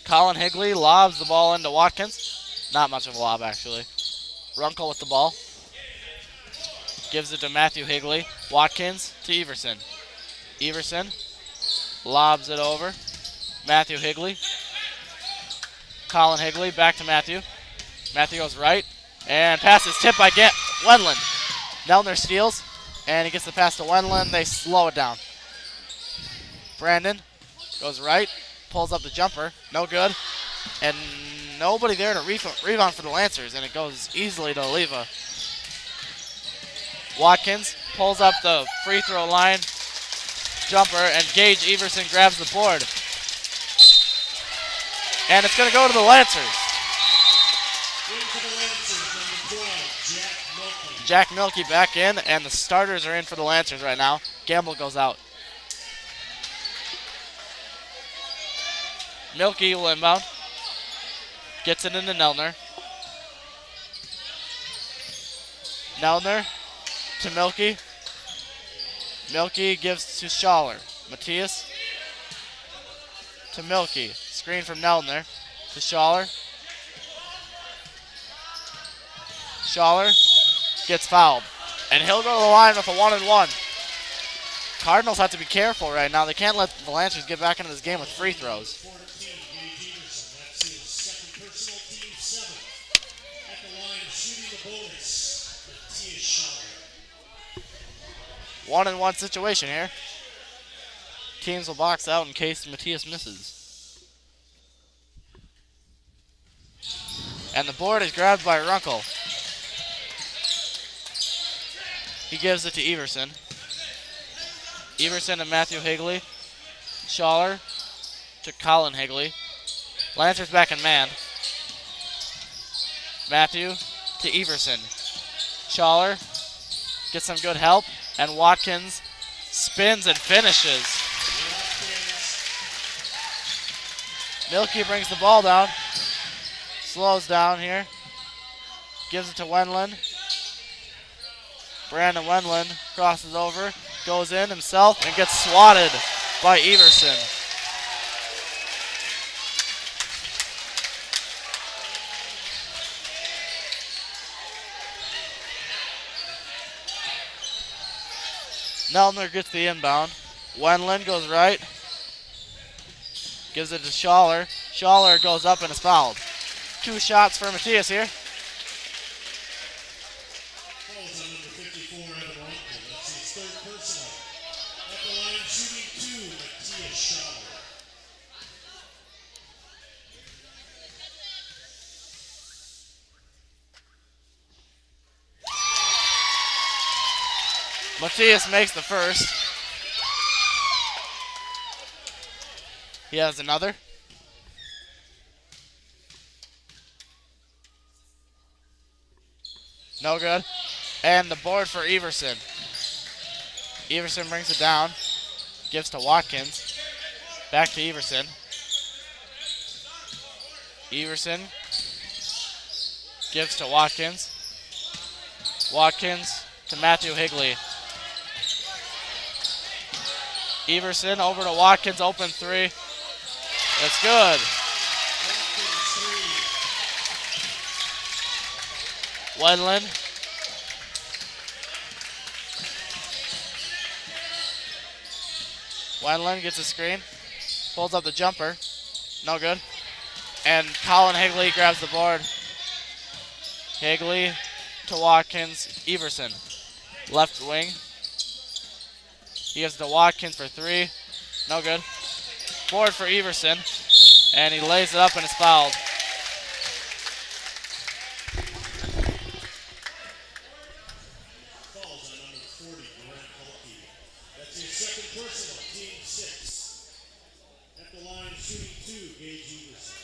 Colin Higley lobs the ball into Watkins. Not much of a lob, actually. Runkle with the ball. Gives it to Matthew Higley. Watkins to Everson. Everson lobs it over. Matthew Higley. Colin Higley back to Matthew. Matthew goes right. And pass is tipped by Wenland. Nelner steals. And he gets the pass to Wenland. They slow it down. Brandon goes right. Pulls up the jumper. No good. And nobody there to rebound for the Lancers. And it goes easily to Eleva. Watkins pulls up the free throw line. Jumper. And Gage Everson grabs the board. And it's going to go to the Lancers. Jack Milkey back in, and the starters are in for the Lancers right now. Gamble goes out. Milkey will inbound. Gets it into Nelner. Nelner to Milkey. Milkey gives to Schaller. Matthias to Milkey. Screen from Nelner to Schaller. Schaller gets fouled. And he'll go to the line with a 1-and-1. Cardinals have to be careful right now. They can't let the Lancers get back into this game with free throws. 1-and-1 situation here. Teams will box out in case Matthias misses. And the board is grabbed by Runkle. He gives it to Everson. Everson to Matthew Higley. Schaller to Colin Higley. Lancers back in man. Matthew to Everson. Schaller gets some good help. And Watkins spins and finishes. Milkey brings the ball down. Slows down here. Gives it to Wenland. Brandon Wendland crosses over, goes in himself, and gets swatted by Everson. Nelner gets the inbound. Wendland goes right. Gives it to Schaller. Schaller goes up and is fouled. 2 shots for Matthias here. Falls on number 54, Evan Runkle. That's his third personal. At the line, shooting 2, Matthias Schaller. Matthias makes the first. He has another. No good. And the board for Everson. Everson brings it down. Gives to Watkins. Back to Everson. Everson gives to Watkins. Watkins to Matthew Higley. Everson over to Watkins, open 3. It's good. Wendland. Wendland gets a screen. Pulls up the jumper. No good. And Colin Higley grabs the board. Higley to Watkins. Everson. Left wing. He gives to Watkins for 3. No good. Board for Everson. And he lays it up and is fouled. Falls on number 40, Grant Hulke. That's his second personal, team 6. At the line, shooting 2, Gage Everson.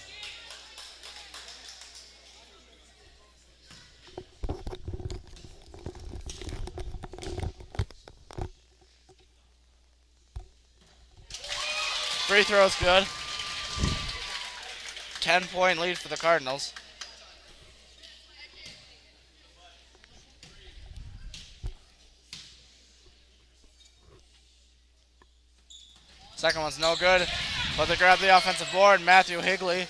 Free throw's good. 10-point lead for the Cardinals. Second one's no good, but they grab the offensive board. Matthew Higley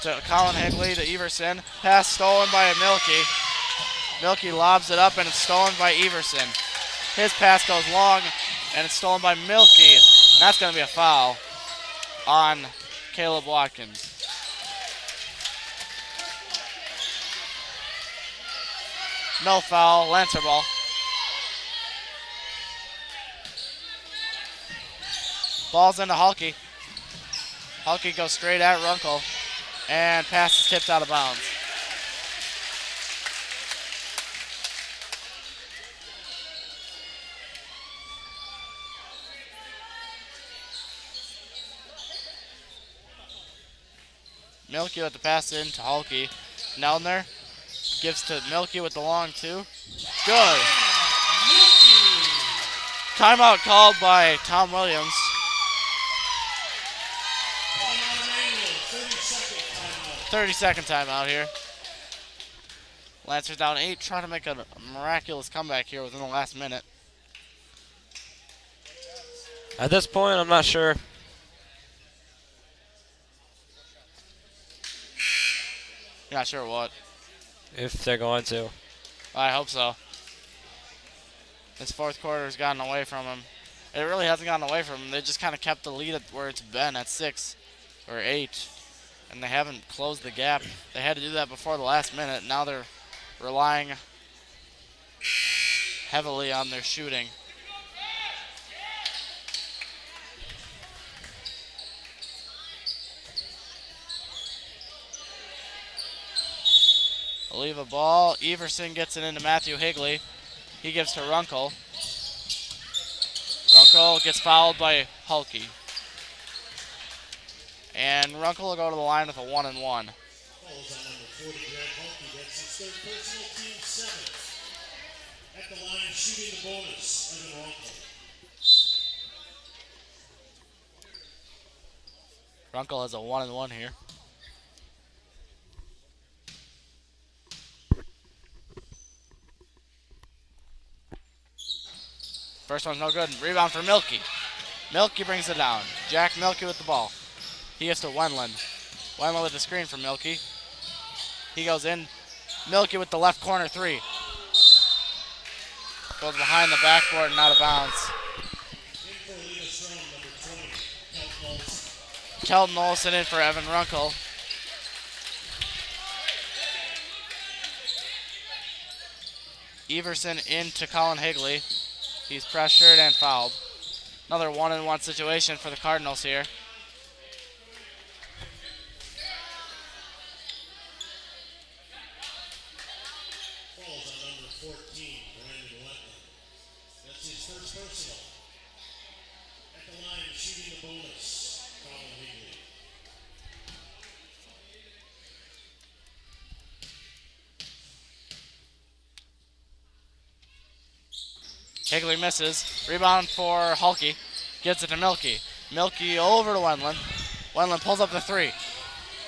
to Colin Higley to Everson. Pass stolen by Milky. Milky lobs it up and it's stolen by Everson. His pass goes long and it's stolen by Milky. And that's going to be a foul on Caleb Watkins. No foul, Lancer ball. Ball's into Hulke. Hulke goes straight at Runkle, and pass is tipped out of bounds. Milky with the pass in to Hulke. Nelner gives to Milky with the long 2. Good. Timeout called by Tom Williams. 30-second timeout here. Lancers down 8, trying to make a miraculous comeback here within the last minute. At this point, I'm not sure. You're not sure what. If they're going to. I hope so. This fourth quarter has gotten away from him. It really hasn't gotten away from him. They just kind of kept the lead at where it's been at 6 or 8. And they haven't closed the gap. They had to do that before the last minute. Now they're relying heavily on their shooting. Eleva ball. Everson gets it into Matthew Higley. He gives to Runkle. Runkle gets fouled by Hulke. And Runkle will go to the line with a 1-1. Falls on number 40, Grant Hulke. That's his third personal, team 7. At the line, shooting the bonus, Evan Runkle. Runkle has a 1-1 here. First one's no good. Rebound for Milky. Milky brings it down. Jack Milky with the ball. He gets to Wenland. Wenland with the screen for Milky. He goes in. Milky with the left corner three. Goes behind the backboard and out of bounds. In for Eleva-Strum, number 20, Kelton Olsen in for Evan Runkle. Everson in to Colin Higley. He's pressured and fouled. Another one-on-one situation for the Cardinals here. Falls on number 14, Brandon Wetland. That's his first personal. At the line, shooting the bonus, Colin Higley. Higley misses. Rebound for Hulky. Gets it to Milky. Milky over to Wenland. Wenland pulls up the three.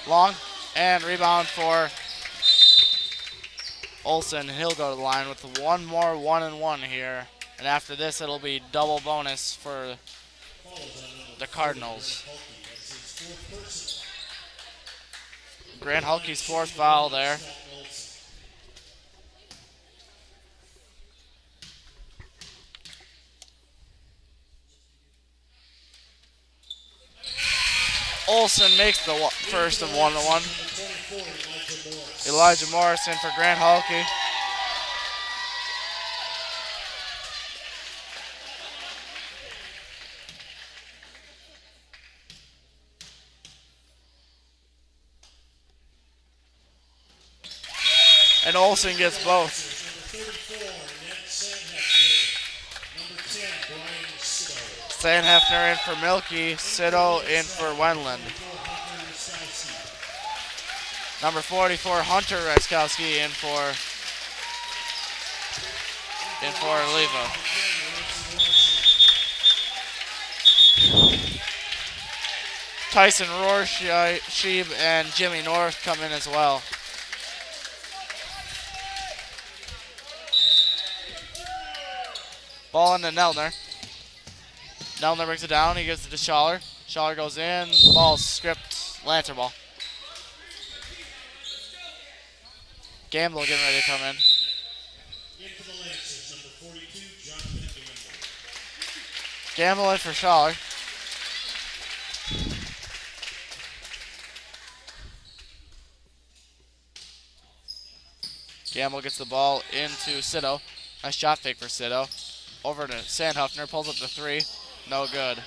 Long. And rebound for Olsen. He'll go to the line with one more 1-and-1 here. And after this, it'll be double bonus for the Cardinals. That's his fourth personal. Grant Hulky's fourth foul there. Olsen makes the first of 1-1. Elijah Morrison for Grant Hulky. And Olsen gets both. Sandhefner in for Milky, Sito in for Wenland. Number 44, Hunter Raskowski in for Eleva. Tyson Rorschach and Jimmy North come in as well. Ball into Nelner. Nelner brings it down. He gives it to Schaller. Schaller goes in. Ball stripped. Lancer ball. Gamble getting ready to come in. In for the Lancers, number 42, Jonathan Gamble. Gamble in for Schaller. Gamble gets the ball into Sito. Nice shot fake for Sito. Over to Sandhefner. Pulls up the three. No good.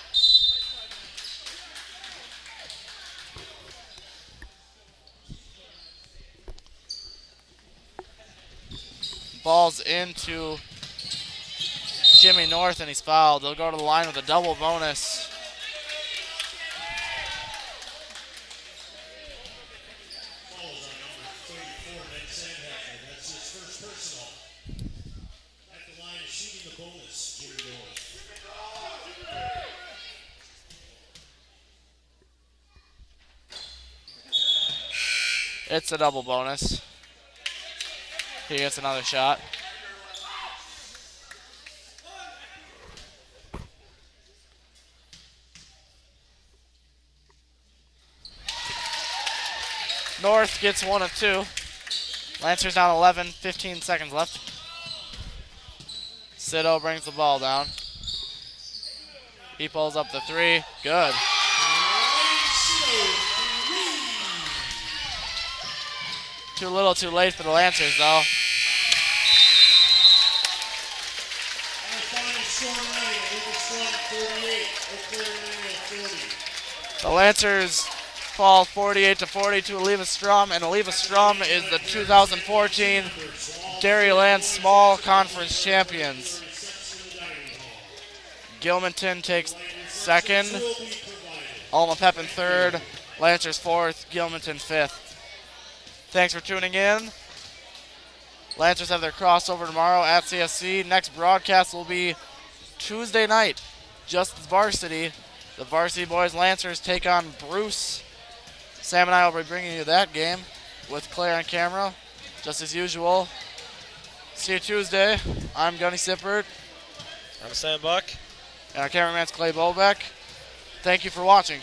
Ball's into Jimmy North and he's fouled. They'll go to the line with a double bonus. Falls on number 34, Ned Sandhefner. That's his first personal. At the line, shooting the bonus, Jimmy North. It's a double bonus. He gets another shot. North gets one of two. Lancers down 11, 15 seconds left. Sito brings the ball down. He pulls up the three. Good. Too little, too late for the Lancers, though. And the final score tonight, Eleva-Strum 48, Oak Cliff 40. The Lancers fall 48-40 to Eleva-Strum, and Eleva-Strum is the 2014 Dairyland Small Conference champions. Gilmanton takes second, Alma Pepin third, Lancers fourth, Gilmanton fifth. Thanks for tuning in. Lancers have their crossover tomorrow at CSC. Next broadcast will be Tuesday night, just as varsity. The varsity boys Lancers take on Bruce. Sam and I will be bringing you that game with Claire on camera, just as usual. See you Tuesday. I'm Gunny Sippert. I'm Sam Buck. And our cameraman's Clay Bobek. Thank you for watching.